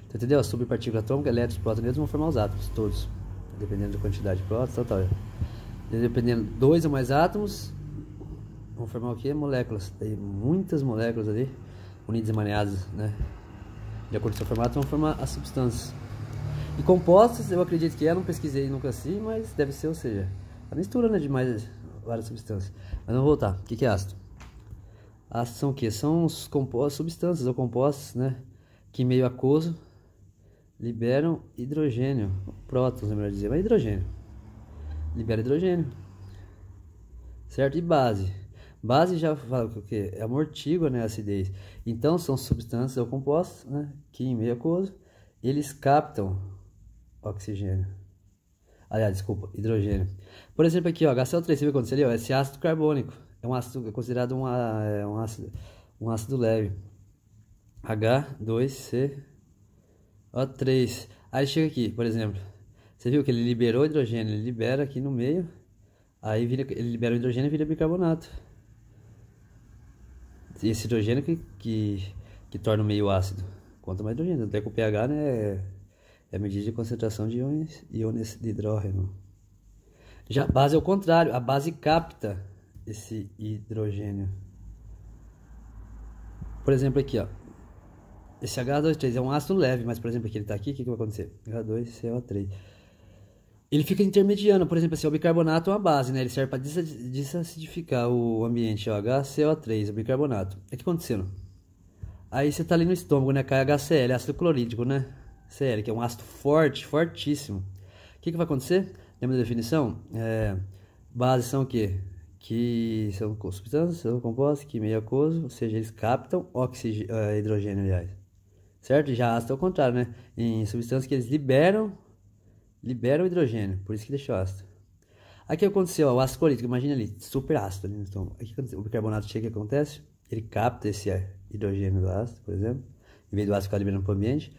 Então, entendeu? Subpartícula atômica, elétrons, prótons, nêutrons vão formar os átomos, todos. Dependendo da quantidade de prótons, tal. Dependendo de 2 ou mais átomos, vão formar o que? Moléculas. Tem muitas moléculas ali, unidas e maneadas, né? De acordo com o seu formato, vão formar as substâncias. E compostos, eu acredito que não pesquisei nunca assim, mas deve ser, ou seja, a mistura, né, de várias substâncias. Mas vamos voltar. O que é ácido? Ácidos são o que? São os compostos, substâncias ou compostos, né? Que em meio aquoso liberam hidrogênio. Prótons, melhor dizer, mas hidrogênio. Libera hidrogênio. Certo? E base. Base já fala o que? É amortigua, né, a acidez. Então são substâncias ou compostos, né? Que em meio aquoso eles captam oxigênio. Aliás, desculpa, hidrogênio. Por exemplo, aqui, ó, HCl3, você viu quando você leu? Esse ácido carbônico. É um ácido considerado um ácido leve. H2CO3. Aí chega aqui, por exemplo. Você viu que ele liberou hidrogênio, ele libera aqui no meio. Aí ele libera o hidrogênio e vira bicarbonato. E esse hidrogênio que torna o meio ácido. Quanto mais hidrogênio, até com o pH, né? É a medida de concentração de íons de hidrogênio. Já a base é o contrário, a base capta esse hidrogênio. Por exemplo, aqui, ó. Esse H2O3 é um ácido leve, mas, por exemplo, aqui ele está aqui, o que vai acontecer? H2CO3. Ele fica intermediando, por exemplo, assim, o bicarbonato é uma base, né? Ele serve para desacidificar o ambiente, ó, HCO3, o bicarbonato. O que aconteceu? Aí você tá ali no estômago, né? Cai HCl, ácido clorídrico, né? Cl, que é um ácido forte, fortíssimo. O que vai acontecer? Lembra da definição? Bases são o quê? Que são substâncias, são compostos, que meio aquoso, ou seja, eles captam hidrogênio, aliás. Certo? Já ácido é o contrário, né? Em substâncias que eles liberam hidrogênio, por isso que deixou ácido. Aqui aconteceu, ó, o ácido clorídrico, imagina ali, super ácido ali no estômago. Aqui o bicarbonato chega, o que acontece? Ele capta esse hidrogênio do ácido, por exemplo, em vez do ácido ficar liberando para o ambiente.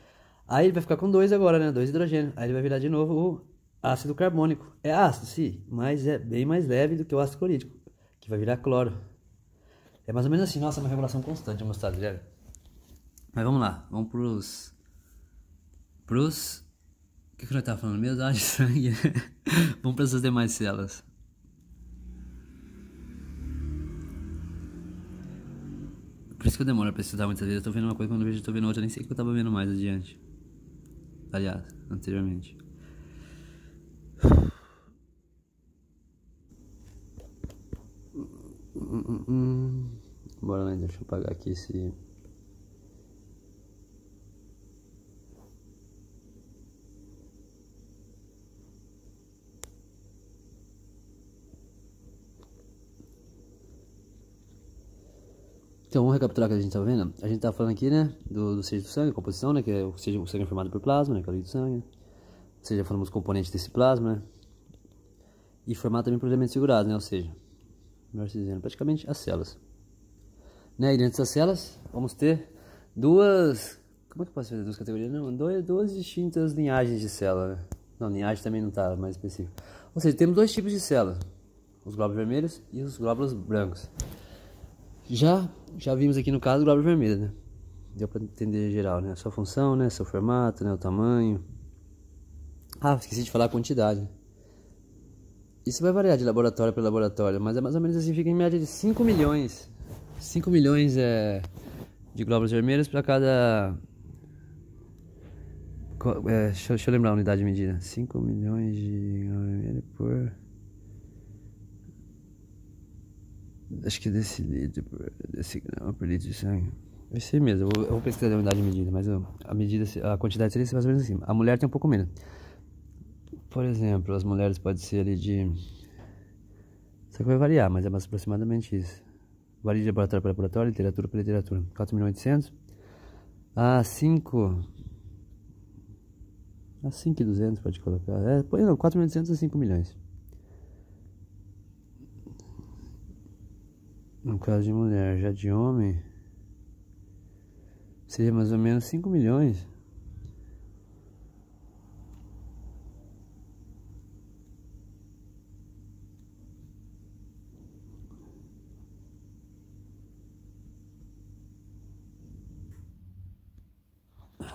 Aí ele vai ficar com 2 agora, né? 2 hidrogênios. Aí ele vai virar de novo o ácido carbônico. É ácido, sim, mas é bem mais leve do que o ácido clorídrico, que vai virar cloro. É mais ou menos assim. Nossa, é uma regulação constante, mostrado, velho. Mas vamos lá, vamos pros... O que nós tava falando mesmo? Ah, de sangue. Vamos para essas demais células. Por isso que eu demoro pra estudar muitas vezes. Eu tô vendo uma coisa, quando eu vejo eu tô vendo outra. Eu nem sei o que eu tava vendo mais adiante. Aliás, anteriormente. Bora lá, deixa eu apagar aqui esse... Então, vamos recapitular o que a gente tá vendo. A gente tá falando aqui, né, do seja do sangue, composição, né, que é o sangue formado por plasma, né, que é o líquido do sangue. Ou seja, falamos os componentes desse plasma, né, e formado também por elementos figurados, né, ou seja, melhor se dizendo, praticamente as células. Né, e dentro dessas células, vamos ter duas... Como é que eu posso fazer duas categorias? Não, duas distintas linhagens de célula, né. Não, linhagem também não tá mais específico. Ou seja, temos dois tipos de células, os glóbulos vermelhos e os glóbulos brancos. Já vimos aqui no caso o glóbulo vermelho, né? Deu para entender geral, né? A sua função, né? Seu formato, né? O tamanho. Ah, esqueci de falar a quantidade. Isso vai variar de laboratório para laboratório, mas é mais ou menos assim, fica em média de 5 milhões. 5 milhões de glóbulos vermelhos para cada... deixa eu lembrar a unidade de medida. 5 milhões de glóbulos vermelhos por... Acho que decilitro por litro de sangue. Vai ser mesmo, eu vou pesquisar a unidade de medida, mas a quantidade seria mais ou menos assim. A mulher tem um pouco menos. Por exemplo, as mulheres pode ser ali de... Isso aqui vai variar, mas é mais aproximadamente isso. Varia de laboratório para laboratório, literatura para literatura. 4.800.000 a 5... A 5.200 pode colocar. Põe não, 4.800 a 5 milhões. No caso de mulher, já de homem, seria mais ou menos 5 milhões.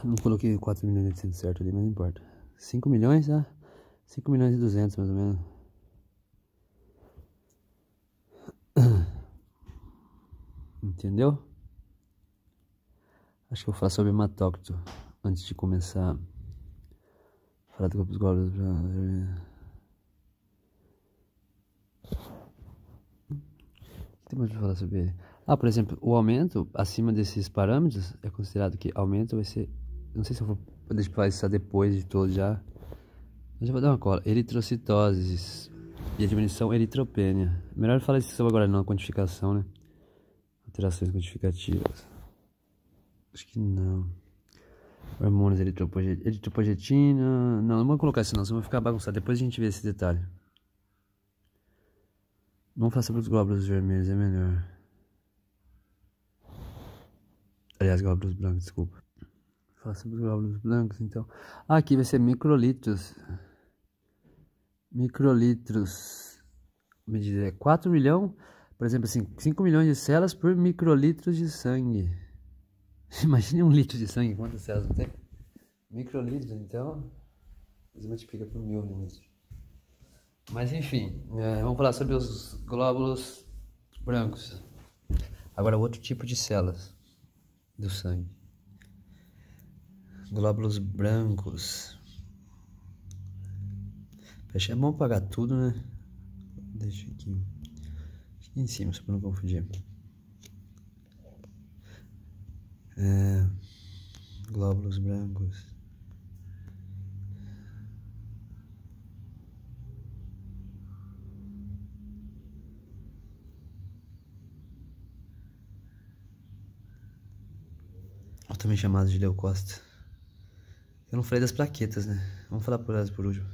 Não coloquei 4 milhões e 800 certo ali, mas não importa. 5 milhões, tá? 5 milhões e 200 mais ou menos. Entendeu? Acho que eu vou falar sobre hematócrito antes de começar a falar dos glóbulos brancos. Tem mais pra falar sobre ele. Ah, por exemplo, o aumento acima desses parâmetros é considerado que aumento vai ser... Não sei se eu vou poder falar isso depois de todo já. Mas eu vou dar uma cola. Eritrocitose e a diminuição eritropênia. Melhor falar isso agora não, a quantificação, né? Alterações quantificativas. Acho que não. Hormônios, eritropoietina. Não vamos colocar isso não, senão vai ficar bagunçado. Depois a gente vê esse detalhe. Vamos falar sobre os glóbulos vermelhos, é melhor. Aliás, glóbulos brancos, desculpa. Vou falar sobre os glóbulos brancos, então. Ah, aqui vai ser microlitros. Microlitros. Medida é 4 milhões. Por exemplo, assim, 5 milhões de células por microlitros de sangue. Imagine 1 litro de sangue, quantas células não tem? Microlitros, então, você multiplica por 1000 litros. Mas enfim, vamos falar sobre os glóbulos brancos. Agora, outro tipo de células do sangue. Glóbulos brancos. É bom apagar tudo, né? Deixa aqui em cima, só para não confundir. Glóbulos brancos. Ou também chamados de leucócitos. Eu não falei das plaquetas, né? Vamos falar por elas por último.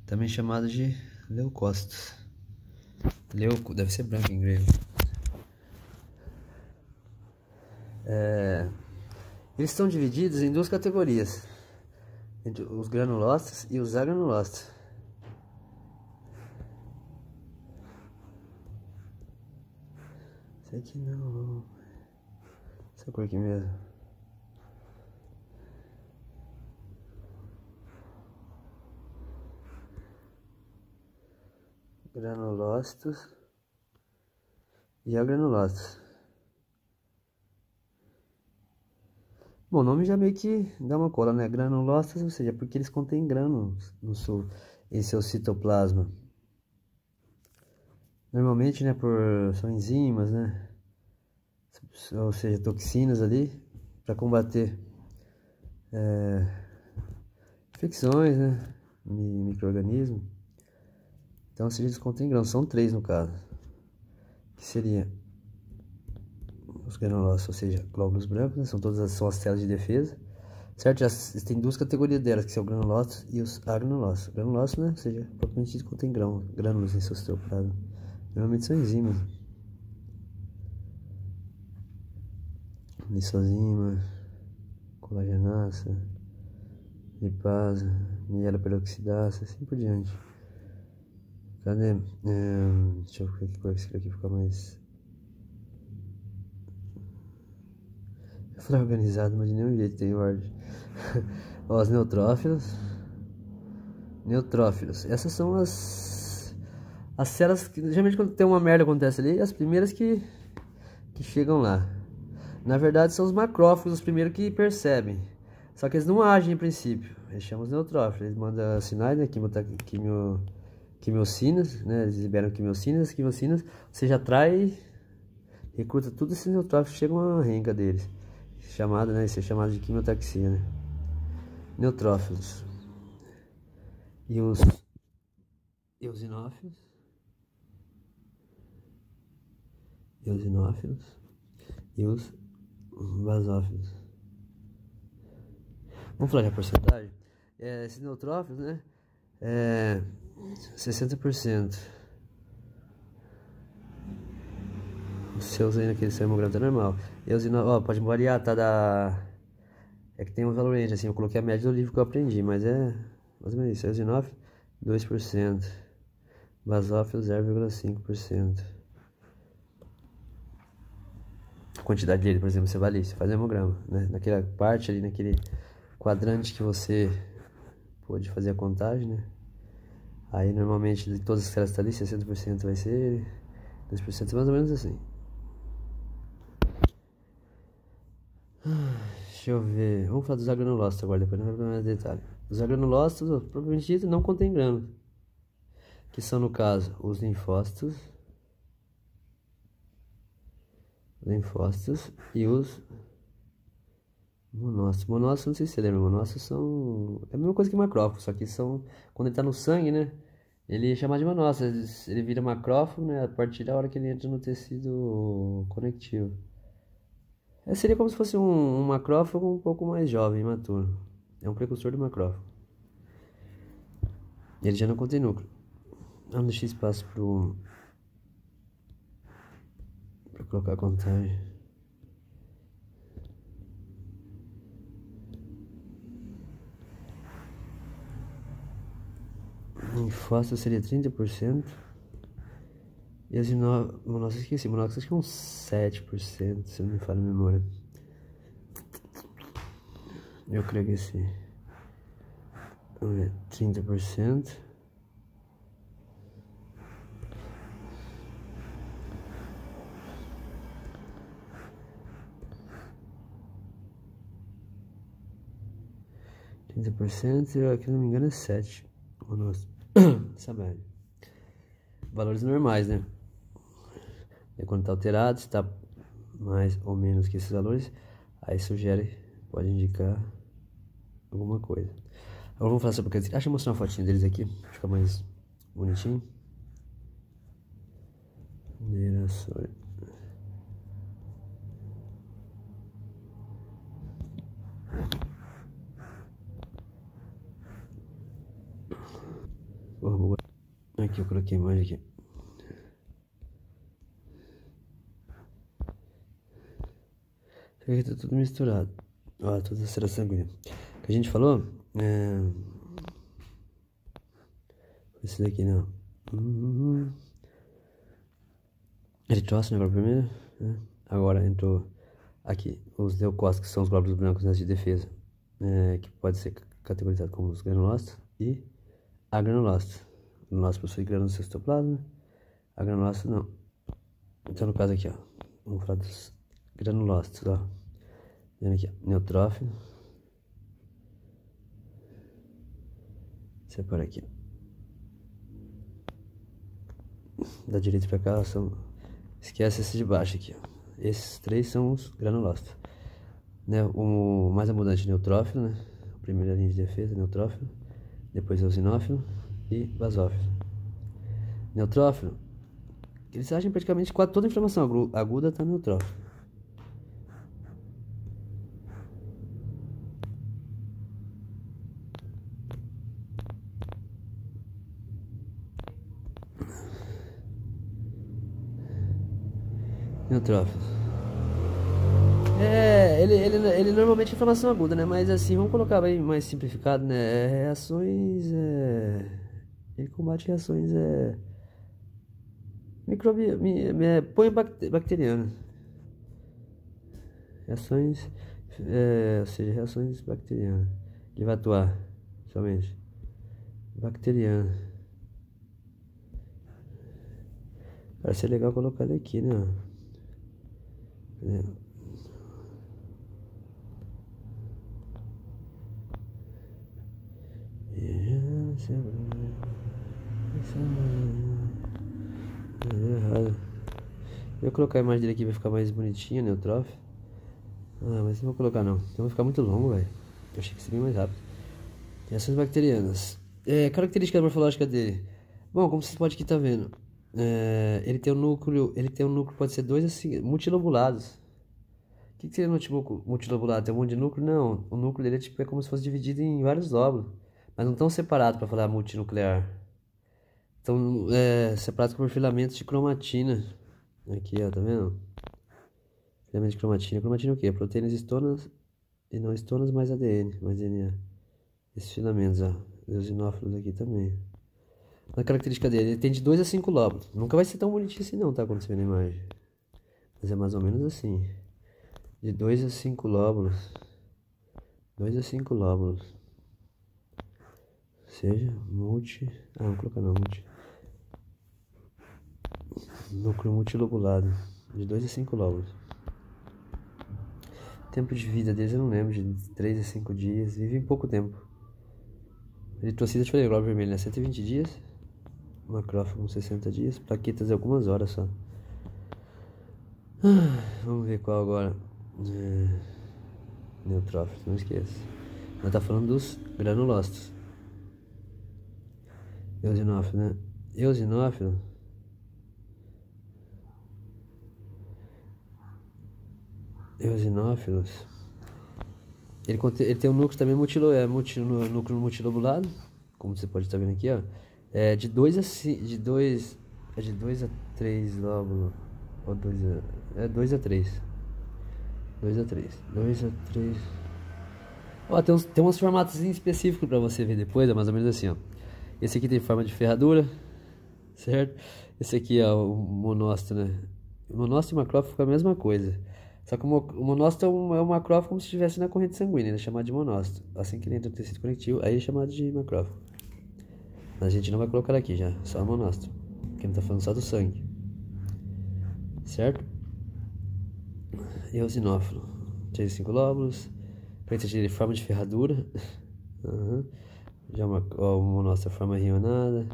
Também chamados de leucócitos. Leuco, deve ser branco em grego. Eles estão divididos em duas categorias. entre os granulócitos e os agranulócitos. Esse aqui não. Essa cor aqui mesmo. Granulócitos e agranulócitos. Bom, o nome já meio que dá uma cola, né? Granulócitos, ou seja, porque eles contêm grânulos em seu citoplasma. Normalmente, né, são enzimas, né? Ou seja, toxinas ali para combater infecções, né? Micro-organismos. Então, se eles contêm grãos, são 3 no caso, que seria os granulócitos, ou seja, glóbulos brancos, né? São as células de defesa, certo? Tem 2 categorias delas, que são os granulócitos e os agranulócitos. Granulócitos, né? Ou seja, propriamente dito, contém grânulos em seu citoplasma. Normalmente são enzimas. Lisozima, colagenasa, lipasa, mieloperoxidasa, assim por diante. Cadê? Deixa eu ver que cor que aqui fica mais. Eu falei organizado, mas de nenhum jeito tem ordem. Ó, os neutrófilos. Neutrófilos. Essas são as células que, geralmente, quando tem uma merda acontece ali, as primeiras que chegam lá. Na verdade, são os macrófagos os primeiros que percebem. Só que eles não agem em princípio. Eles chamam os neutrófilos. Eles mandam sinais, né? Quimiocinas, né? Eles liberam quimiocinas. Você já atrai, recruta todos esses neutrófilos, chegam a renga deles. Chamado, né? Isso é chamado de quimiotaxia, né? Neutrófilos. E os eosinófilos. E os basófilos. Vamos falar de porcentagem? Esses neutrófilos, né? 60%. Os seus aí naquele seu hemograma tá normal. Pode variar, tá? É que tem um valor range, assim, eu coloquei a média do livro que eu aprendi, mas é mais ou menos isso. Eosinófilo, 2%. Basófilo, 0,5%. A quantidade dele, por exemplo, você vai ali, você faz hemograma, né? Naquela parte ali, naquele quadrante que você pode fazer a contagem, né? Aí normalmente de todas as células que estão ali, 60% vai ser ele, 2% mais ou menos assim. Deixa eu ver. Vamos falar dos agranulócitos agora, depois não vai mais detalhe. Os agranulócitos, propriamente dito, não contêm grânulos, que são, no caso, os linfócitos e os monócitos. Monócitos, não sei se você lembra, monócitos são a mesma coisa que macrófago, só que são, quando ele está no sangue, né, ele é chamado de monócitos, ele vira macrófago, né, a partir da hora que ele entra no tecido conectivo. Seria como se fosse um macrófago um pouco mais jovem, imaturo. É um precursor do macrófago. Ele já não contém núcleo. Vamos deixar espaço para colocar a contagem. Linfócito seria 30%. E as monócitos, esqueci, monócitos acho que é uns 7%, se não me falha a memória. Eu creio que sim. Vamos ver, 30%. Aqui, se não me engano, é 7%. Monócitos. Essa média. Valores normais, né? E quando está alterado, está mais ou menos que esses valores, aí sugere, pode indicar alguma coisa. Agora vamos falar sobre o que. Deixa eu mostrar uma fotinha deles aqui, fica mais bonitinho. Aqui eu coloquei mais aqui. Isso aqui tá tudo misturado. Ó, toda a célula sanguínea. O que a gente falou Esse daqui não. Eritrócito, né? Agora primeiro. Né? Agora entrou aqui os leucócitos, que são os glóbulos brancos, né, de defesa, que pode ser categorizado como os granulócitos e agranulócitos. O granulócito possui grânulos no citoplasma, agranulócito não. Então no caso aqui, ó, vamos falar dos granulócitos, ó. Vendo aqui, ó, neutrófilo. Separa aqui, ó. Da direita pra cá são... Esquece esse de baixo aqui, ó. Esses três são os granulócitos, né? O mais abundante neutrófilo, né? A primeira linha de defesa, neutrófilo. Depois eosinófilo e basófilo. Neutrófilo, eles agem praticamente quase toda a inflamação aguda está no neutrófilo. Neutrófilo. Ele normalmente é inflamação aguda, né? Mas assim, vamos colocar bem mais simplificado, né? Reações. Ele combate reações. Põe bacterianas. Reações. Ou seja, reações bacterianas. Ele vai atuar somente. Bacteriana. Parece ser legal colocar ele aqui, né? Eu vou colocar a imagem dele aqui, vai ficar mais bonitinha, neutrófilo. Mas não vou colocar não, então vai ficar muito longo, velho. Eu achei que seria mais rápido. Reações bacterianas. Característica morfológica dele. Bom, como vocês podem aqui tá vendo, ele tem um núcleo, pode ser dois assim, multilobulados. O que seria multilobulado? Tem um monte de núcleo? Não, o núcleo dele é como se fosse dividido em vários lóbulos, mas não tão separados para falar multinuclear. Então, separados por filamentos de cromatina. Aqui, ó, tá vendo? Filamento de cromatina. Cromatina é o quê? Proteínas histonas e não histonas mais ADN, mais DNA. Esses filamentos, ó. Os eosinófilos aqui também. A característica dele, ele tem de 2 a 5 lóbulos. Nunca vai ser tão bonitinho assim não, tá? Quando você vê na imagem. Mas é mais ou menos assim. De 2 a 5 lóbulos. 2 a 5 lóbulos. Ou seja, vamos colocar não, núcleo multilobulado. De 2 a 5 lóbulos. Tempo de vida deles eu não lembro. De 3 a 5 dias. Vivem pouco tempo. Eritrocito, eu te falei, glóbulo vermelho, né? 120 dias. Macrófago, 60 dias. Plaquetas, algumas horas só. Vamos ver qual agora. Neutrófilo, não esqueça. Nós tá falando dos granulócitos. Eosinófilo, né? Eosinófilos. Ele tem um núcleo também núcleo multilobulado, como você pode estar vendo aqui, ó. De 2 a 3 lóbulos. Ou 2 a 3. 2 a 3. Ó, tem uns formatos específicos para você ver depois, é mais ou menos assim, ó. Esse aqui tem forma de ferradura, certo? Esse aqui é o monócito, né? O monócito e o macrófago ficam a mesma coisa. Só que o monócito é um macrófago como se estivesse na corrente sanguínea, ele é chamado de monócito. Assim que ele entra no tecido conectivo, aí ele é chamado de macrófago. Mas a gente não vai colocar aqui já, só o monócito, porque ele tá falando só do sangue. Certo? Eosinófilo. 3 a 5 lóbulos. Frente de forma de ferradura. Já o monócito é forma rionada.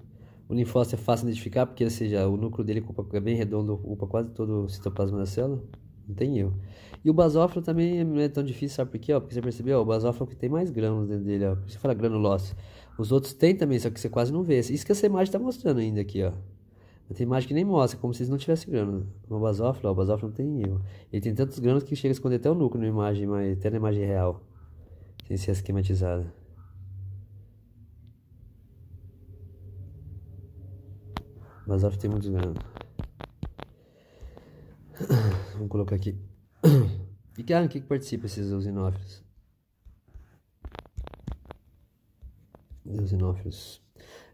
O linfócito é fácil de identificar, porque, ou seja, o núcleo dele é bem redondo, ocupa quase todo o citoplasma da célula. Não tem erro. E o basófilo também não é tão difícil, sabe por quê? Ó, porque você percebeu, ó, o basófilo é o que tem mais grânulos dentro dele, ó. Você fala granulócito. Os outros tem também, só que você quase não vê. Isso que essa imagem está mostrando ainda aqui, ó. Tem imagem que nem mostra, como se eles não tivessem grânulos. O basófilo não tem erro. Ele tem tantos grânulos que chega a esconder até o núcleo na imagem, mas até na imagem real, sem ser esquematizada. O basófilo tem muitos grânulos. Vamos colocar aqui. E que participa esses eosinófilos? Eosinófilos.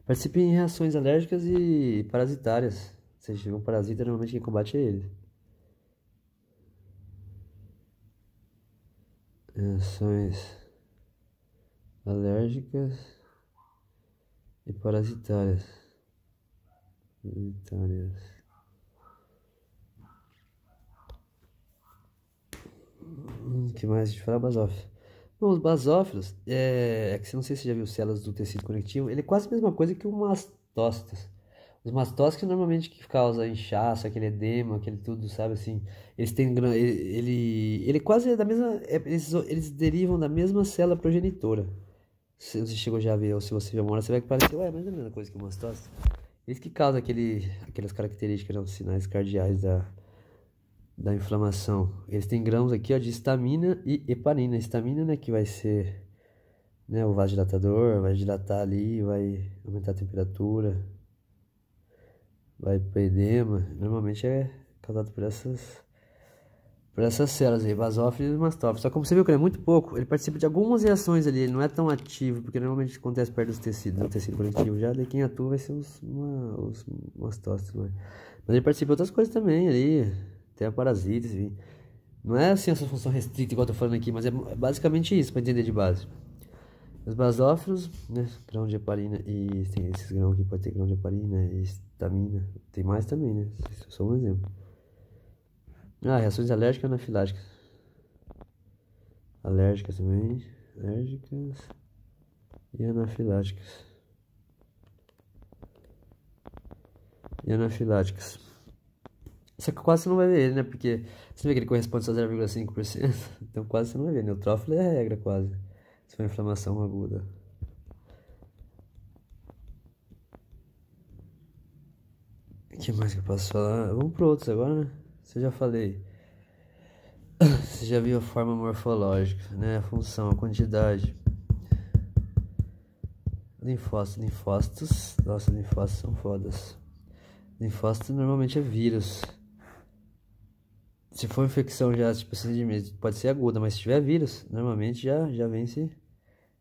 Participa em reações alérgicas e parasitárias. Se tiver um parasita, normalmente quem combate é ele. Reações alérgicas e parasitárias. Que mais a gente fala? Basófilos. Bom, os basófilos, é que você não sei se você já viu células do tecido conectivo, ele é quase a mesma coisa que o mastócitos. Os mastócitos normalmente que causam inchaço, aquele edema, aquele tudo, sabe assim, eles têm ele quase é da mesma, eles derivam da mesma célula progenitora. Se você chegou já a ver, ou se você já mora, você vai que parecer, ué, mas é a mesma coisa que o mastócito. Eles que causam aquelas características, né, os sinais cardeais da inflamação. Eles têm grãos aqui, ó, de histamina e heparina. Histamina, né, que vai ser, né, o vasodilatador, vai dilatar ali, vai aumentar a temperatura, vai para edema. Normalmente é causado por essas células aí, basófilos e mastófilos. Só que como você viu que ele é muito pouco, ele participa de algumas reações ali, ele não é tão ativo, porque normalmente acontece perto dos tecidos, no tecido conectivo já, daí quem atua vai ser os mastócitos, né? Mas ele participa de outras coisas também ali, até a parasitas, enfim. Não é assim essa função restrita igual eu tô falando aqui, mas é basicamente isso para entender de base. Os basófilos, né, grão de heparina e tem esses grãos aqui, pode ter grão de heparina e histamina, tem mais também, né, isso é só um exemplo. Reações alérgicas e anafiláticas. Alérgicas também, alérgicas e anafiláticas. Só que quase você não vai ver ele, né? Porque você vê que ele corresponde só a 0,5%. Então quase você não vai ver. Neutrófilo é a regra, quase. Se for inflamação aguda. O que mais que eu posso falar? Vamos pro outros agora, né? Você já falei. Você já viu a forma morfológica, né? A função, a quantidade. Linfócitos. Nossa, linfócitos são fodas. Linfócito normalmente é vírus. Se for infecção já, tipo assim, pode ser aguda, mas se tiver vírus, normalmente já vence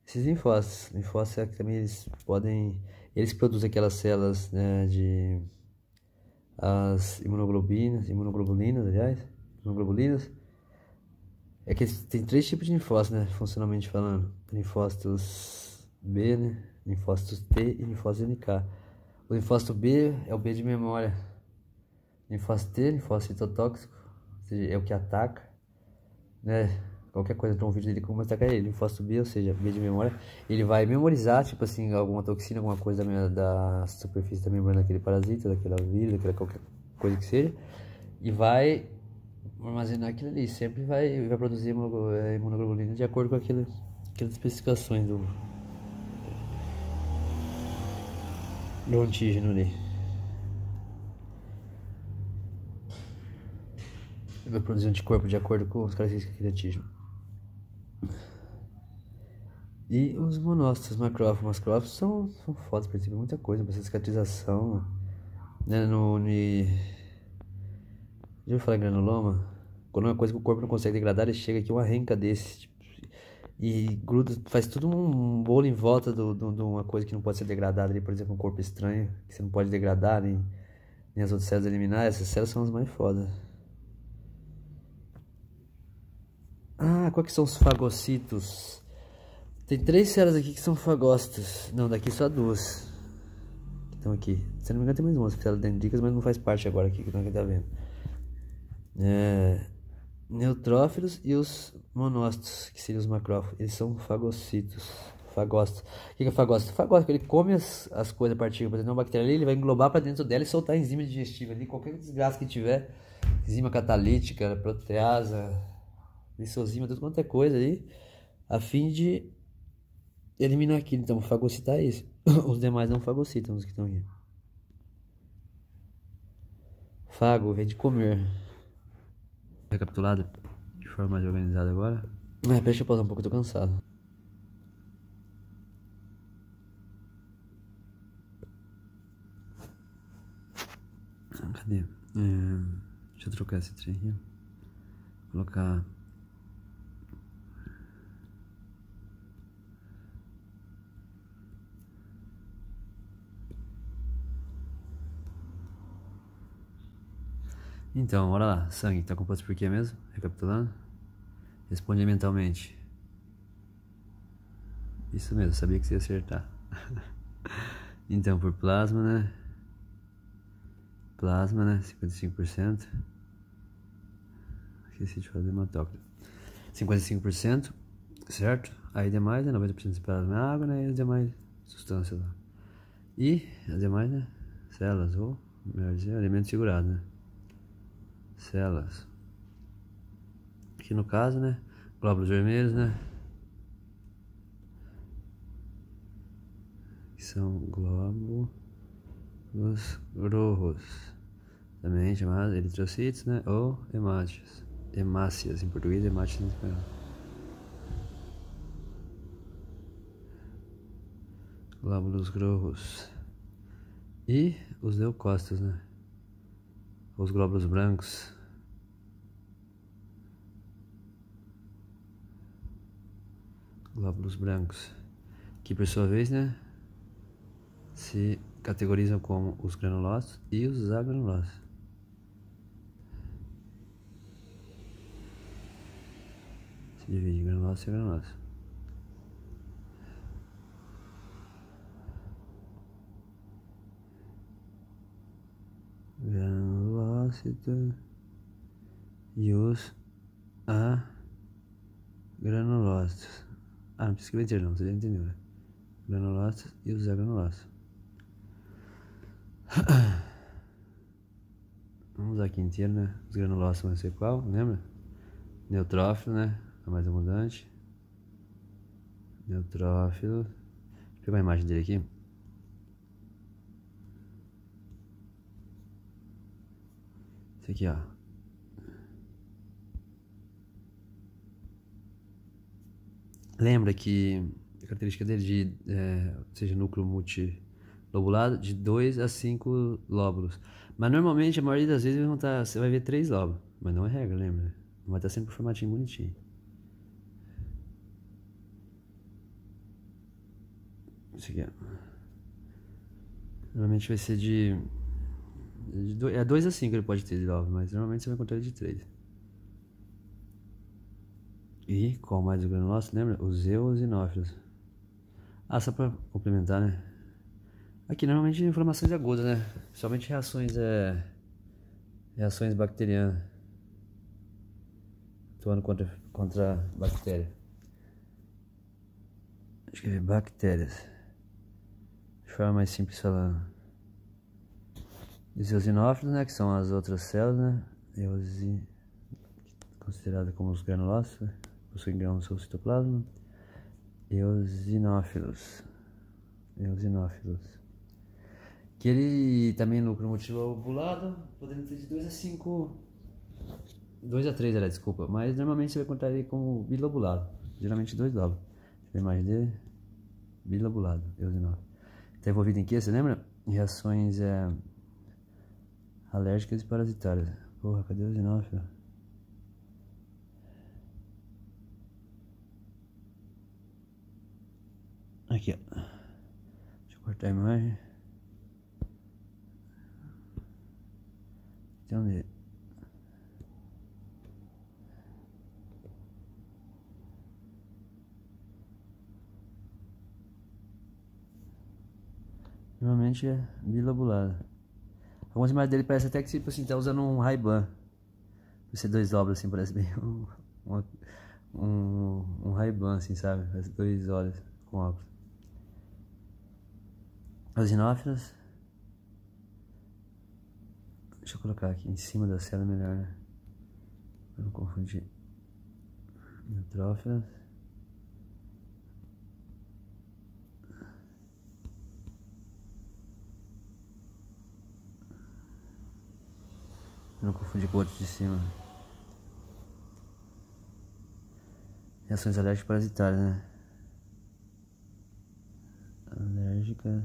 esses linfócitos. Linfócitos é que também eles produzem aquelas células, né, as imunoglobulinas, aliás, imunglobulinas. É que tem 3 tipos de linfócitos, né, funcionalmente falando. Linfócitos B, né, linfócitos T e linfócitos NK. O linfócito B é o B de memória. Linfócito T, linfócito citotóxico, ou seja, é o que ataca, né? Qualquer coisa para um vídeo dele como atacar ele. Linfócito B, ou seja, B de memória, ele vai memorizar, tipo assim, alguma toxina, alguma coisa da superfície da membrana daquele parasita, daquela vírus, daquela qualquer coisa que seja, e vai armazenar aquilo ali. Sempre vai produzir imunoglobulina de acordo com aquelas especificações do antígeno ali. Vai produzir anticorpo de acordo com as características daquele antígeno. E os monócitos, macrófagos. Macrófagos são fodas, participam de muita coisa, para cicatrização, né? Já ouviu falar em granuloma? Quando é uma coisa que o corpo não consegue degradar, ele chega aqui uma renca desse, tipo, e gruda, faz tudo um bolo em volta de uma coisa que não pode ser degradada ali, por exemplo, um corpo estranho, que você não pode degradar, nem as outras células eliminar. Essas células são as mais fodas. Qual que são os fagocitos? Tem 3 células aqui que são fagócitos. Não, daqui só 2. Estão aqui. Se não me engano tem mais uma, células dendríticas, mas não faz parte agora aqui que nós tá vendo. Neutrófilos e os monócitos, que seriam os macrófagos. Eles são fagocitos. Fagócitos. O que é fagócito? Fagócito, ele come as coisas, partículas. Por exemplo, uma bactéria ali, ele vai englobar para dentro dela e soltar a enzima digestiva ali. Qualquer desgaste que tiver, enzima catalítica, proteasa, lisozima, tudo quanto é coisa aí, a fim de eliminar aquilo. Então, fagocitar é isso. Os demais não fagocitam, os que estão aqui. Fago vem de comer. Recapitulado de forma mais organizada agora. Deixa eu pausar um pouco, eu tô cansado. Cadê? Deixa eu trocar esse trem aqui. Colocar. Então, bora lá. Sangue, tá composto por quê mesmo? Recapitulando. Responde mentalmente. Isso mesmo, sabia que você ia acertar. Então, por plasma, né? Plasma, né? 55%. Esqueci de fazer hematócrito. 55%, certo? Aí demais, né? 90% de plasma é água, né? E as demais substâncias lá. E as demais, né? Células, ou melhor dizer, alimento segurado, né? Células. Aqui no caso, né? Glóbulos vermelhos, né? Que são glóbulos rojos, também chamados eritrocitos, né? Ou hemácias. Hemácias em português, hemácias em espanhol. Glóbulos rojos. E os leucócitos, né? Os glóbulos brancos. Glóbulos brancos. Que por sua vez, né? Se categorizam como os granulócitos e os agranulócitos. Se divide em granulócitos e agranulócitos. Granulócito e os agranulócitos. Ah, não precisa escrever inteiro não, você já entendeu, né? Granulócitos e os agranulócitos. Vamos usar aqui inteiro, né? Os granulócitos vão ser qual? Lembra? Neutrófilo, né? A mais abundante. Neutrófilo. Deixa eu pegar a imagem dele aqui. Esse aqui, ó. Lembra que a característica dele seja núcleo multilobulado de 2 a 5 lóbulos. Mas normalmente, a maioria das vezes, você vai ver 3 lóbulos. Mas não é regra, lembra? Né? Não vai estar sempre formatinho bonitinho. Isso aqui, ó. Normalmente vai ser de 2 a 5 ele pode ter de lóbulos, mas normalmente você vai encontrar ele de 3. E qual mais o granulócito, lembra? Os eosinófilos. Ah, só pra complementar, né? Aqui normalmente inflamações agudas, né? Somente reações bacterianas. Atuando contra bactéria. Acho que é bactérias. De forma mais simples falando. Os eosinófilos, né? Que são as outras células, né? Consideradas como os granulócitos, né? Possuem grãos no seu citoplasma. Eosinófilos. Que ele também núcleo multilobulado, podendo ter de 2 a 5. 2 a 3, desculpa. Mas normalmente você vai encontrar ele como bilobulado. Geralmente 2 lóbulos. Deixa eu ver mais dele. Bilobulado, eosinófilo. Está envolvido em quê? Você lembra? Em reações alérgicas e parasitárias. Porra, cadê o eosinófilo? Aqui, ó. Deixa eu cortar a imagem. Então, normalmente é bilobulado. Algumas imagens dele parece até que tipo assim, tá usando um Ray-Ban. Esses 2 lóbulos assim, parece bem um Ray-Ban assim, sabe? Parece 2 olhos com óculos. Eosinófilos. Deixa eu colocar aqui em cima da célula melhor, né? Pra não confundir. Neutrófilos. Não confundir com o outro de cima. Reações alérgicas parasitárias, né? Alérgicas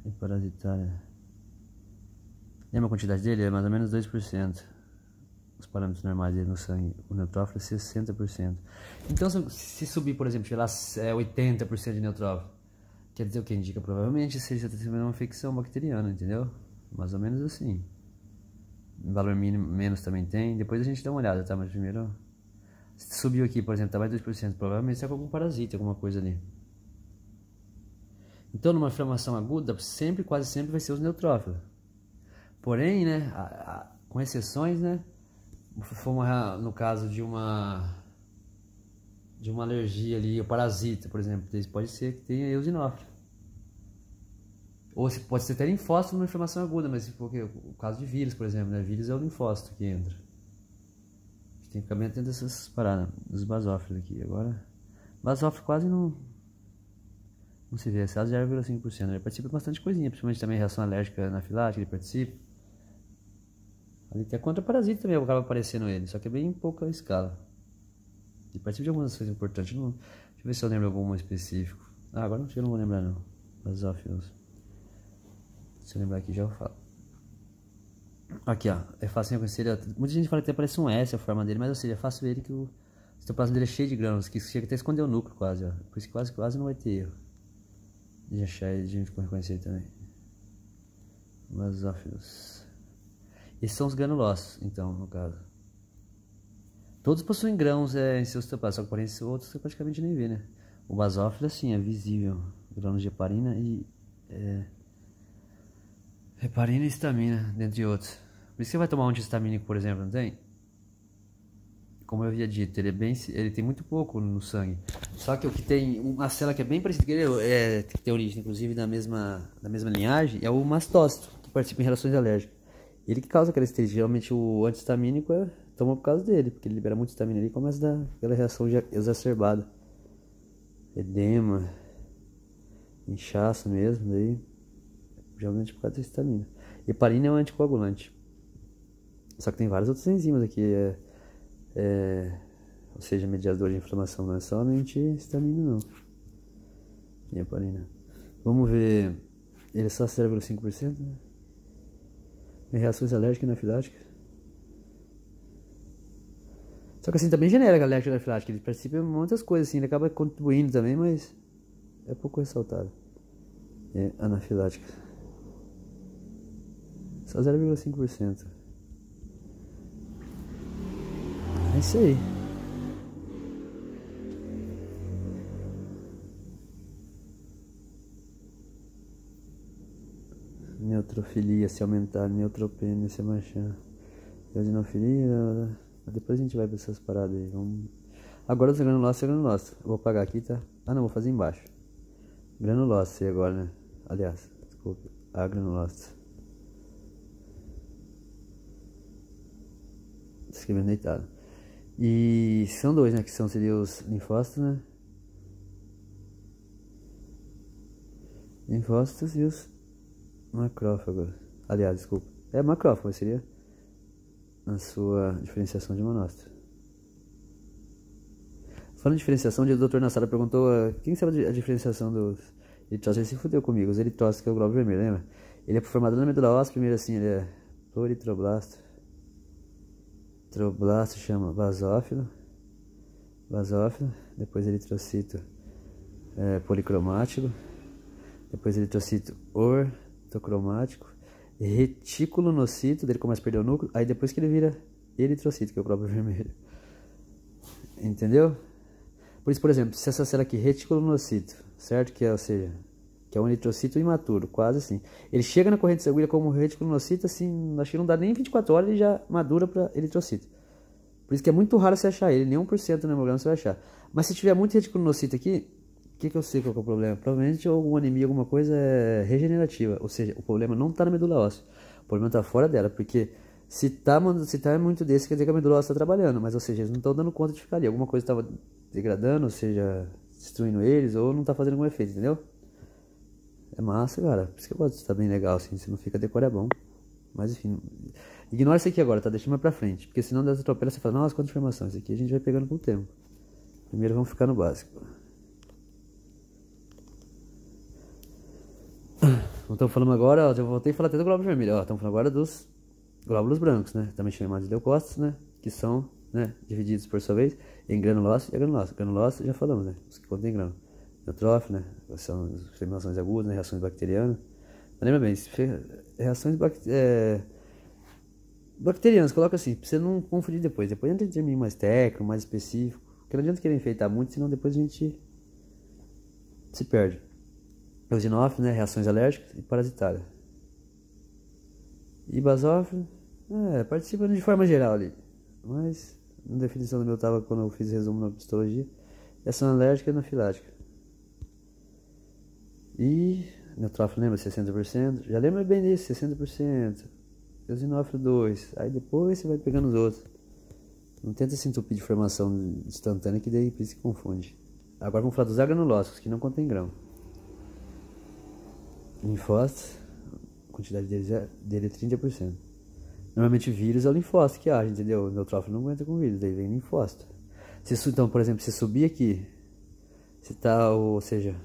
e parasitárias. Lembra a quantidade dele? É mais ou menos 2%. Os parâmetros normais dele no sangue. O neutrófilo é 60%. Então, se subir, por exemplo, sei lá, 80% de neutrófilo, quer dizer o que? Indica provavelmente seja uma infecção bacteriana, entendeu? Mais ou menos assim. valor mínimo, menos também tem. Depois a gente dá uma olhada, tá? Mas primeiro, se subiu aqui, por exemplo, tá mais de 2%, provavelmente é com algum parasita, alguma coisa ali. Então, numa inflamação aguda, quase sempre vai ser os neutrófilos. Porém, né, com exceções, né, no caso de uma alergia ali, o parasita, por exemplo, pode ser que tenha eosinófilo. Ou pode ser até linfócito numa inflamação aguda, mas porque o caso de vírus, por exemplo, né, vírus é o linfócito que entra. A gente tem que ficar bem atento a essas paradas, dos basófilos aqui. Agora, basófilo quase não se vê, é só 0,5%. Ele participa de bastante coisinha, principalmente também reação alérgica anafilática, ele participa. Ali tem a contraparasita também, acaba aparecendo ele, só que é bem em pouca escala. Ele participa de algumas coisas importantes. Deixa eu ver se eu lembro algum específico. Agora eu não vou lembrar não. Basófilos. Se eu lembrar aqui já eu falo. Aqui, ó, é fácil reconhecer. Muita gente fala que até parece um S a forma dele, mas ou seja, é fácil ver ele que o citoplasma dele é cheio de grãos, que chega até a esconder o núcleo quase, ó. Por isso que quase não vai ter erro de achar ele, de reconhecer também. Basófilos. Esses são os granulócitos, então, no caso. Todos possuem grãos em seus citoplasmas, só que porém esses outros você praticamente nem vê, né? O basófilo, assim, é visível. Grãos de heparina e... heparina e histamina, dentre outros. Por isso que você vai tomar um anti-histamínico, por exemplo, não tem? Como eu havia dito, ele tem muito pouco no sangue. Só que o que tem uma célula que é bem parecida com ele, que tem origem, inclusive, da mesma linhagem, é o mastócito, que participa em relações alérgicas. Ele que causa aquela estesia. Geralmente o anti-histamínico toma por causa dele, porque ele libera muito histamina ali e começa a dar aquela reação exacerbada. Edema, inchaço mesmo, daí geralmente por causa da histamina. Heparina é um anticoagulante. Só que tem várias outras enzimas aqui, ou seja, mediador de inflamação, não é somente histamina não. E heparina. Vamos ver, ele é só 0,5%, né? Reações alérgicas e anafiláticas. Só que assim, também genérica alérgica e anafilática. Ele participa de muitas coisas assim, ele acaba contribuindo também, mas é pouco ressaltado. É anafilática. Só 0,5%. É isso aí. Neutrofilia se aumentar, neutropenia se abaixar, eosinofilia, depois a gente vai pra essas paradas aí. Agora os granulócitos, eu vou apagar aqui, tá? Não, vou fazer embaixo. Granulócitos agora, né? Aliás, desculpa, granulócitos. Escrevendo deitado. E são dois, né? Que seriam os linfócitos, né? Linfócitos e os macrófagos. Aliás, desculpa. Macrófago seria a sua diferenciação de monócito. Falando em diferenciação, o Dr. Nassara perguntou quem sabe a diferenciação dos eritrócitos. Ele se fudeu comigo. Os eritrócitos, que é o glóbulo vermelho, lembra? Ele é formado na medula óssea. Primeiro assim, ele é pluritroblasto. Troblasto chama basófilo. Depois eritrocito policromático. Depois eritrocito ortocromático. Reticulonocito, dele começa a perder o núcleo. Aí depois que ele vira eritrocito, que é o glóbulo vermelho. Entendeu? Por isso, por exemplo, se essa célula aqui, reticulonocito, certo? Ou seja, que é um eritrocito imaturo, quase assim. Ele chega na corrente sanguínea como reticulonocito, assim, acho que não dá nem 24 horas, ele já madura para eritrocito. Por isso que é muito raro você achar ele, nem 1% no hemograma você vai achar. Mas se tiver muito reticulonocito aqui, o que eu sei qual que é o problema? Provavelmente alguma anemia, alguma coisa regenerativa. Ou seja, o problema não está na medula óssea. O problema está fora dela, porque se tá muito desse, quer dizer que a medula óssea está trabalhando. Mas, ou seja, eles não estão dando conta de ficar ali. Alguma coisa estava degradando, ou seja, destruindo eles, ou não está fazendo algum efeito, entendeu? É massa, cara. Por isso que eu gosto de estar bem legal, assim. Se não fica decor é bom. Mas, enfim, ignora isso aqui agora, tá? Deixa mais pra frente. Porque senão das atropelas você fala, nossa, quanta informação. Isso aqui a gente vai pegando com o tempo. Primeiro vamos ficar no básico. Então estamos falando agora, ó, já voltei a falar até do glóbulo vermelho, ó, estamos falando agora dos glóbulos brancos, né, também chamados de leucócitos, né, que são, né, divididos por sua vez em granulócitos e agranulócitos. Granulócitos já falamos, né, os que contêm grânulo. Neutrófilo, né, são fermentações agudas, né, reações bacterianas. Mas lembra bem, reações Bacterianos, coloca assim, pra você não confundir depois. Depois entra em termo mais técnico, mais específico. Porque não adianta querer enfeitar muito, senão depois a gente se perde. Eosinófilo, né? Reações alérgicas e parasitárias. E basófilo, participa de forma geral ali. Mas, na definição do meu tava quando eu fiz resumo na histologia, reação alérgica e anafilática. E neutrófilo lembra 60%? Já lembra bem disso, 60%. Eosinófilo 2%. Aí depois você vai pegando os outros. Não tenta se entupir de formação instantânea, que daí se confunde. Agora vamos falar dos agranulócitos, que não contém grão. Linfócitos, a quantidade dele é 30%. Normalmente vírus é o linfócito que age, entendeu? O neutrófilo não aguenta com vírus, daí vem linfócito. Então, por exemplo, se subir aqui, se tá, ou seja,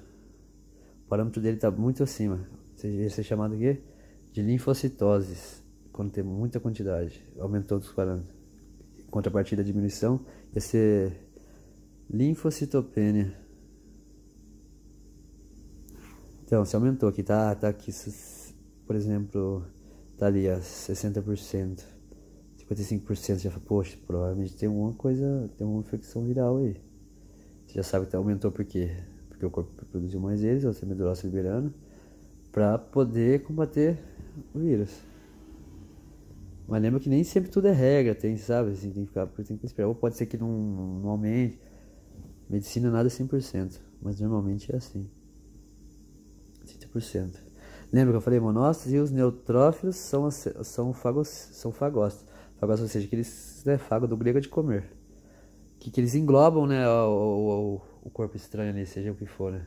o parâmetro dele está muito acima, ou seja, ele é chamado aqui de linfocitoses, quando tem muita quantidade, aumentou os parâmetros. Em contrapartida, a diminuição ia ser linfocitopenia. Então, se aumentou aqui, tá aqui, por exemplo, tá ali a 60%, 55%, já fala, poxa, provavelmente tem alguma coisa, tem uma infecção viral aí. Você já sabe que aumentou por quê? Porque o corpo produziu mais eles, ou seja, medulose liberando, para poder combater o vírus. Mas lembra que nem sempre tudo é regra, tem, sabe, assim, tem que esperar. Ou pode ser que não aumente. Medicina nada é 100%, mas normalmente é assim. 30%. Lembra que eu falei monócitos? E os neutrófilos são fagócitos. Fagócitos, ou seja, aqueles fago do grego é de comer. Que eles englobam, né, o corpo estranho ali, seja o que for, né?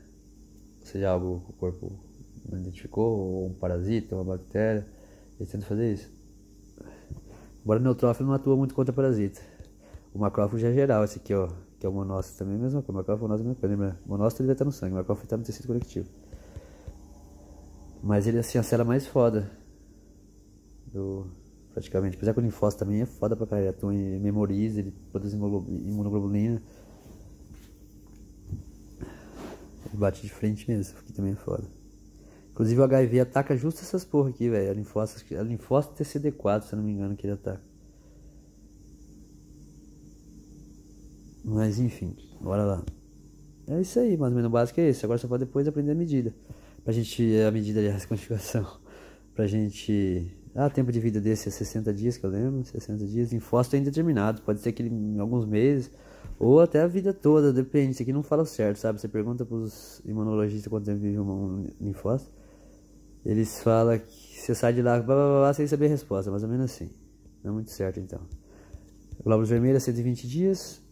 Seja algo que o corpo não identificou, ou um parasita, uma bactéria. Eles tentam fazer isso. Embora o neutrófilo não atua muito contra parasita. O macrófago já é geral, esse aqui, ó, que é o monócito também, mesma coisa. O macrófago é a mesma coisa, lembra? O monócito ele vai estar no sangue, o macrófago está no tecido conectivo. Mas ele assim, a célula mais foda praticamente. Apesar que o linfócito também é foda pra caralho. Ele memoriza, ele produz imunoglobulina. Ele bate de frente mesmo, isso aqui também é foda. Inclusive o HIV ataca justo essas porra aqui, velho. A linfócito TCD4, se eu não me engano, que ele ataca. Mas enfim, bora lá. É isso aí, mais ou menos o básico é esse. Agora só pode depois aprender a medida. A medida de quantificação. Pra gente... tempo de vida desse é 60 dias, que eu lembro. 60 dias. Linfócito é indeterminado. Pode ser que em alguns meses. Ou até a vida toda, depende. Isso aqui não fala certo, sabe? Você pergunta pros imunologistas quanto tempo vive um linfócito. Eles falam que você sai de lá, blá, blá, blá, sem saber a resposta. Mais ou menos assim. Não é muito certo, então. Glóbulos vermelhos, 120 dias.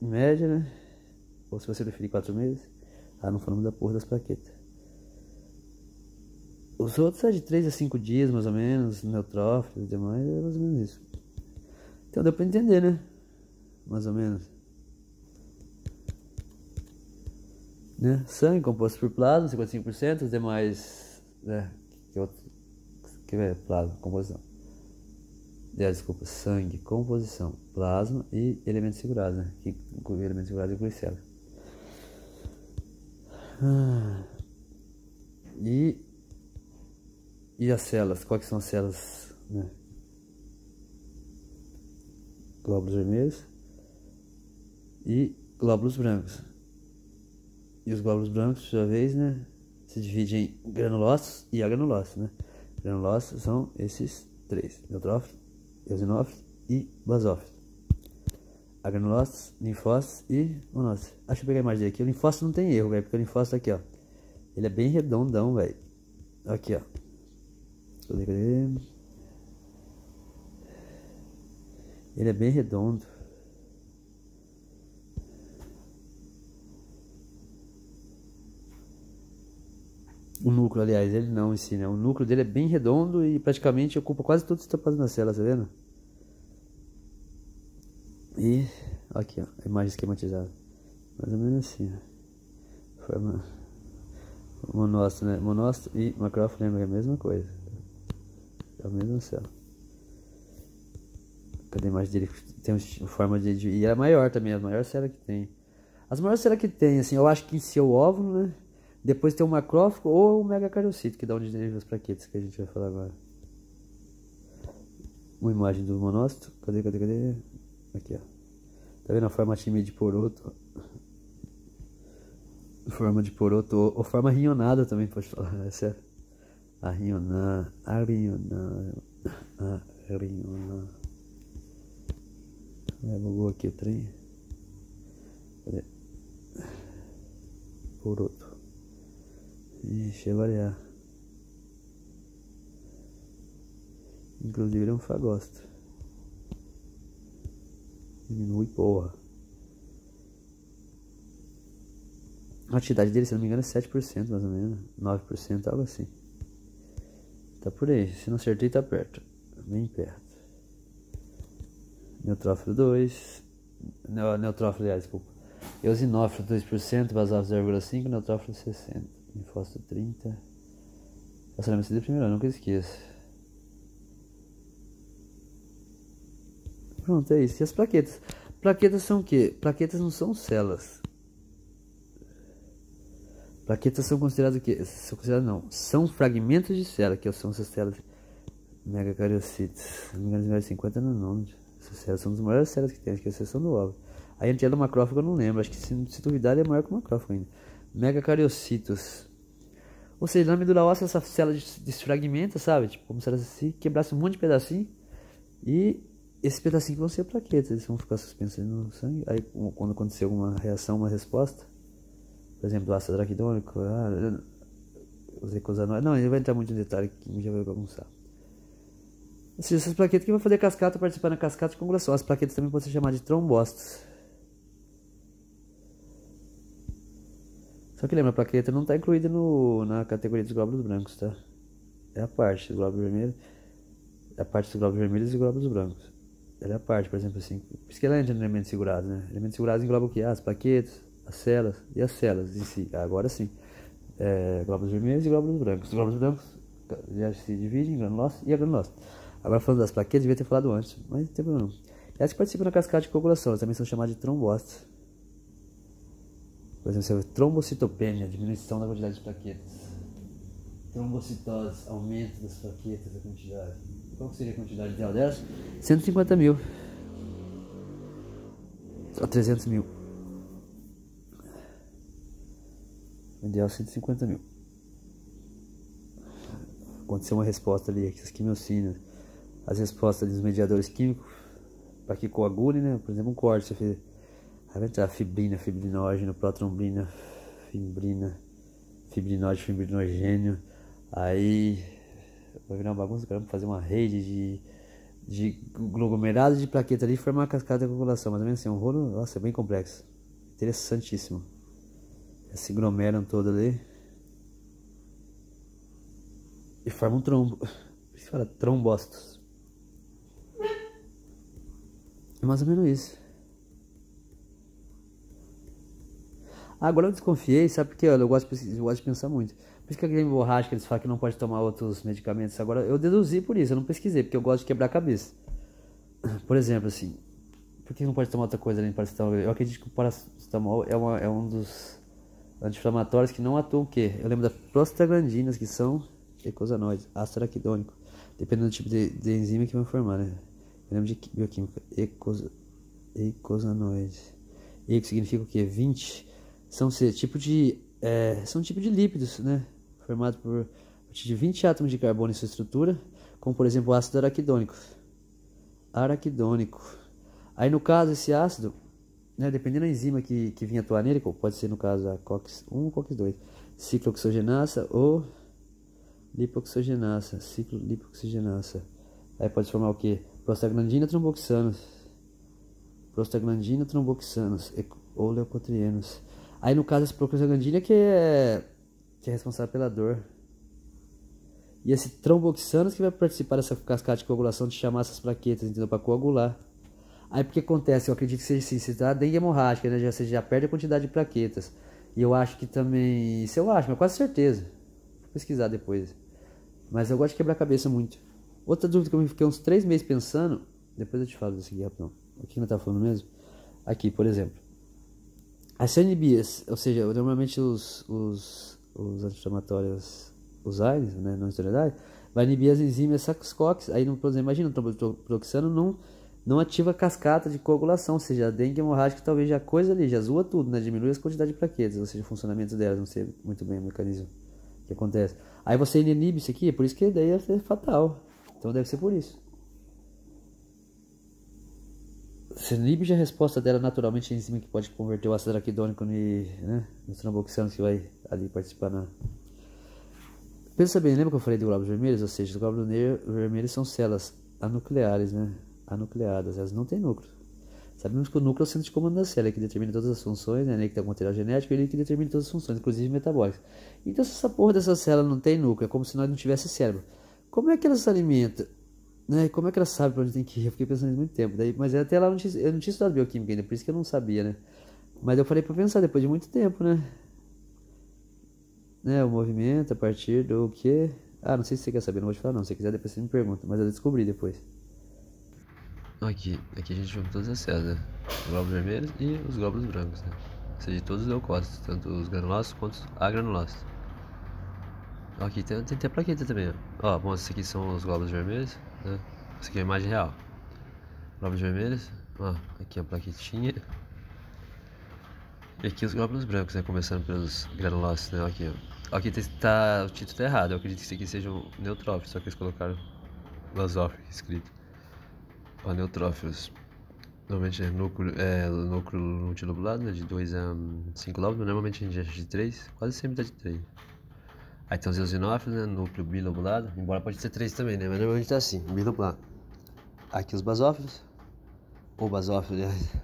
Em média, né? Ou se você preferir 4 meses. Não falamos da porra das plaquetas. Os outros é de 3 a 5 dias, mais ou menos. Neutrófilos e demais, é mais ou menos isso. Então deu pra entender, né? Mais ou menos. Né? Sangue composto por plasma, 55%. Os demais, né? Que é plasma, composição. Desculpa, sangue, composição, plasma e elementos segurados, né? Que elementos segurados inclui célula. E as células? Quais são as células, né? Glóbulos vermelhos e glóbulos brancos. E os glóbulos brancos, por sua vez, né, se dividem em granulócitos e agranulócitos, né? Granulócitos são esses três: neutrófilo, eosinófilo e basófilo. Agranulócitos, linfócitos e monócitos. Deixa eu pegar a imagem aqui. O linfócito não tem erro, velho, porque o linfócito aqui, ó, ele é bem redondão, velho. Aqui, ó. Ele é bem redondo. O núcleo, aliás, ele não em si, né? O núcleo dele é bem redondo e praticamente ocupa quase todo o citoplasma da célula, tá vendo? E aqui, ó, a imagem esquematizada. Mais ou menos assim, ó. Forma monócito, né? Monócito e macrófago, lembra, é a mesma coisa. É a mesma célula. Cadê a imagem dele? Tem uma forma de... E é maior também, a maior célula que tem. As maiores células que tem, assim, eu acho que em si é o óvulo, né? Depois tem o macrófago ou o megacariocito, que dá onde deriva as plaquetas, que a gente vai falar agora. uma imagem do monócito. Cadê? Aqui, ó. Tá vendo a forma tímida de poroto? Forma de poroto, ou forma rinhonada também, pode falar. Essa é arrinhonar. Bugou aqui o trem. Cadê? Poroto. Ixi, é variar. Inclusive ele é um fagosto. Diminui, porra. A atividade dele, se não me engano, é 7% mais ou menos. 9%, algo assim. Tá por aí. Se não acertei, tá perto. Bem perto. Neutrófilo 2. Neutrófilo, aliás, desculpa. Eosinófilo 2%, basófilo 0,5%, neutrófilo 60%. Linfócito 30%. Essa lembra de primeiro, nunca esqueça. Pronto, é isso. E as plaquetas? Plaquetas são o quê? Plaquetas não são células. Plaquetas são consideradas o quê? São fragmentos de célula, que são essas células megacariocíteos. Se não me engano, 50 nanômetros. Essas células são das maiores células que tem, acho que é a exceção do óvulo. Aí a antiela macrófago eu não lembro, acho que se duvidar ele é maior que o macrófago ainda. Megacariocítos. Ou seja, na medula óssea essa célula desfragmenta, sabe? Tipo, como se ela se quebrasse um monte de pedacinho. E esses pedacinhos vão ser plaquetas, eles vão ficar suspensos no sangue. Aí quando acontecer alguma reação, uma resposta, por exemplo, ácido araquidônico, os eicosanoides. Não, ele vai entrar muito em detalhe que já vai bagunçar. Ou seja, essas plaquetas que vão fazer cascata, participar na cascata de coagulação. As plaquetas também podem ser chamadas de trombócitos. Só que lembra, a plaqueta não está incluída na categoria dos glóbulos brancos, tá? É a parte dos glóbulos vermelhos. É a parte dos glóbulos vermelhos e glóbulos brancos. Ela é a parte, por exemplo, assim. Por isso que ela entra no elemento segurado, né? Elementos segurados engloba o quê? As plaquetas, as células e as células em si. Agora sim. Glóbulos vermelhos e glóbulos brancos. Os glóbulos brancos já se dividem em granulócitos e agranulócitos. Agora falando das plaquetas, devia ter falado antes, mas não tem problema não. Elas que participam da cascata de coagulação, elas também são chamadas de trombócitos. Por exemplo, você vê trombocitopenia, diminuição da quantidade de plaquetas. Trombocitose, aumento das plaquetas, da quantidade. Qual seria a quantidade ideal delas? 150 mil. Ou 300 mil. O ideal é 150 mil. Aconteceu uma resposta ali, as quimiocinas, as respostas dos mediadores químicos, para que coagule, né? Por exemplo, um corte, você fez. Aí vai entrar fibrina, fibrinógeno, protrombina, fibrinógeno, fibrinogênio. Aí vai virar uma bagunça, cara, fazer uma rede de conglomerados de plaqueta ali e formar uma cascata de coagulação. Mas também assim, um rolo, nossa, é bem complexo. Interessantíssimo. Eles se aglomeram todo ali e formam um trombo. Por isso que fala trombócitos. É mais ou menos isso. Agora eu desconfiei, sabe por quê? Eu gosto de pensar muito. Por isso que a gripe hemorrágica eles falam que não pode tomar outros medicamentos. Agora eu deduzi por isso, eu não pesquisei, porque eu gosto de quebrar a cabeça. Por exemplo, assim, por que não pode tomar outra coisa além do paracetamol? Eu acredito que o paracetamol é um dos anti-inflamatórios que não atuam o quê? Eu lembro das prostaglandinas, que são eicosanoides, ácido araquidônico, dependendo do tipo de enzima que vai formar, né? Eu lembro de bioquímica, eicosanoides. Eico significa o quê? 20. São tipo de lípidos, né? Formado por a partir de 20 átomos de carbono em sua estrutura, como por exemplo o ácido araquidônico. Aí no caso esse ácido, né, dependendo da enzima que vinha atuar nele, pode ser no caso a COX-1 ou COX-2, ciclooxogenasa ou lipoxogenasa, ciclolipoxogenasa. Aí pode formar o que? Prostaglandina tromboxanos ou leucotrienos. Aí no caso essa prostaglandina que é responsável pela dor. E esse tromboxanos que vai participar dessa cascata de coagulação de chamar essas plaquetas, entendeu? Para coagular. Aí porque acontece, eu acredito que seja assim, se dá dengue hemorrágica, né? Você já perde a quantidade de plaquetas. E eu acho que também, isso eu acho, mas quase certeza. Vou pesquisar depois. Mas eu gosto de quebrar a cabeça muito. Outra dúvida que eu fiquei uns 3 meses pensando, depois eu te falo desse aqui rapidão. O que eu tava falando mesmo? Aqui, por exemplo. As CNBs, ou seja, normalmente os anti-inflamatórios, os AINES, né, não esteroidais, vai inibir as enzimas SAX-CoX. Aí, por exemplo, imagina, o trombodoxano não ativa a cascata de coagulação, ou seja, a dengue hemorrágica talvez já coisa ali, já zoa tudo, né? Diminui a quantidade de plaquetas, ou seja, o funcionamento delas, não sei muito bem o mecanismo que acontece. Aí você inibe isso aqui, é por isso que a ideia é fatal. Então deve ser por isso. Você inibe já a resposta dela naturalmente a enzima que pode converter o ácido araquidônico nos tromboxanos que vai ali participar na... Pensa bem, lembra que eu falei de glóbulos vermelhos? Ou seja, os glóbulos vermelhos são células anucleares, né? Anucleadas, elas não têm núcleo. Sabemos que o núcleo é o centro de comando da célula, que determina todas as funções, né? Ele que tem o material genético, ele que determina todas as funções, inclusive metabólicas. Então, se essa porra dessa célula não tem núcleo, é como se nós não tivesse cérebro. Como é que ela se alimenta? Né? Como é que ela sabe para onde tem que ir? Eu fiquei pensando nisso muito tempo. Mas até lá eu não tinha estudado bioquímica ainda, por isso que eu não sabia, né? Mas eu falei para pensar depois de muito tempo, né? O movimento a partir do quê? Ah, não sei se você quer saber, não vou te falar não. Se você quiser, depois você me pergunta, mas eu descobri depois. Aqui a gente junta todas as células, né? Os glóbulos vermelhos e os glóbulos brancos, né? Ou seja, todos os leucócitos, tanto os granulócitos quanto os agranulócitos. Aqui tem a plaqueta também, ó. Bom, esses aqui são os glóbulos vermelhos, né? Essa aqui é a imagem real. Glóbulos vermelhos, ó, aqui a plaquetinha. E aqui os glóbulos brancos, né? Começando pelos granulócitos, né? Aqui, ó. Aqui o título tá errado, eu acredito que isso aqui seja um neutrófilo, só que eles colocaram basófilo escrito. Ó, neutrófilos. Normalmente é núcleo multilobulado, né? De 2 a 5 lóbulos, mas normalmente a gente acha de 3, quase sempre dá de 3. Aí tem os eosinófilos, né? Núcleo bilobulado, embora pode ser 3 também, né? Mas normalmente tá assim, bilobulado. Aqui os basófilos, ou basófilo, aliás.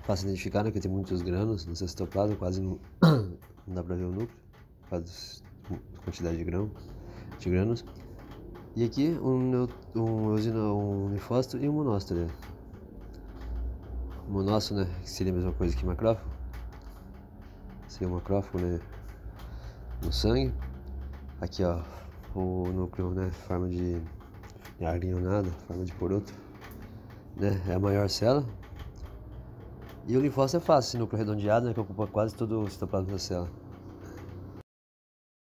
Fácil de identificar, né? Porque tem muitos grãos no citoplasma, quase não dá pra ver o núcleo, por causa da quantidade de grãos. E aqui um linfócito e um monócito, né? O monócito, né? Que seria a mesma coisa que macrófago. Seria o macrófago, né? No sangue. Aqui, ó, o núcleo, né? Forma de agrinhonada, forma de poroto, né? É a maior célula. E o linfócito é fácil, esse núcleo redondeado, né? Que ocupa quase todo o citoplasma da célula.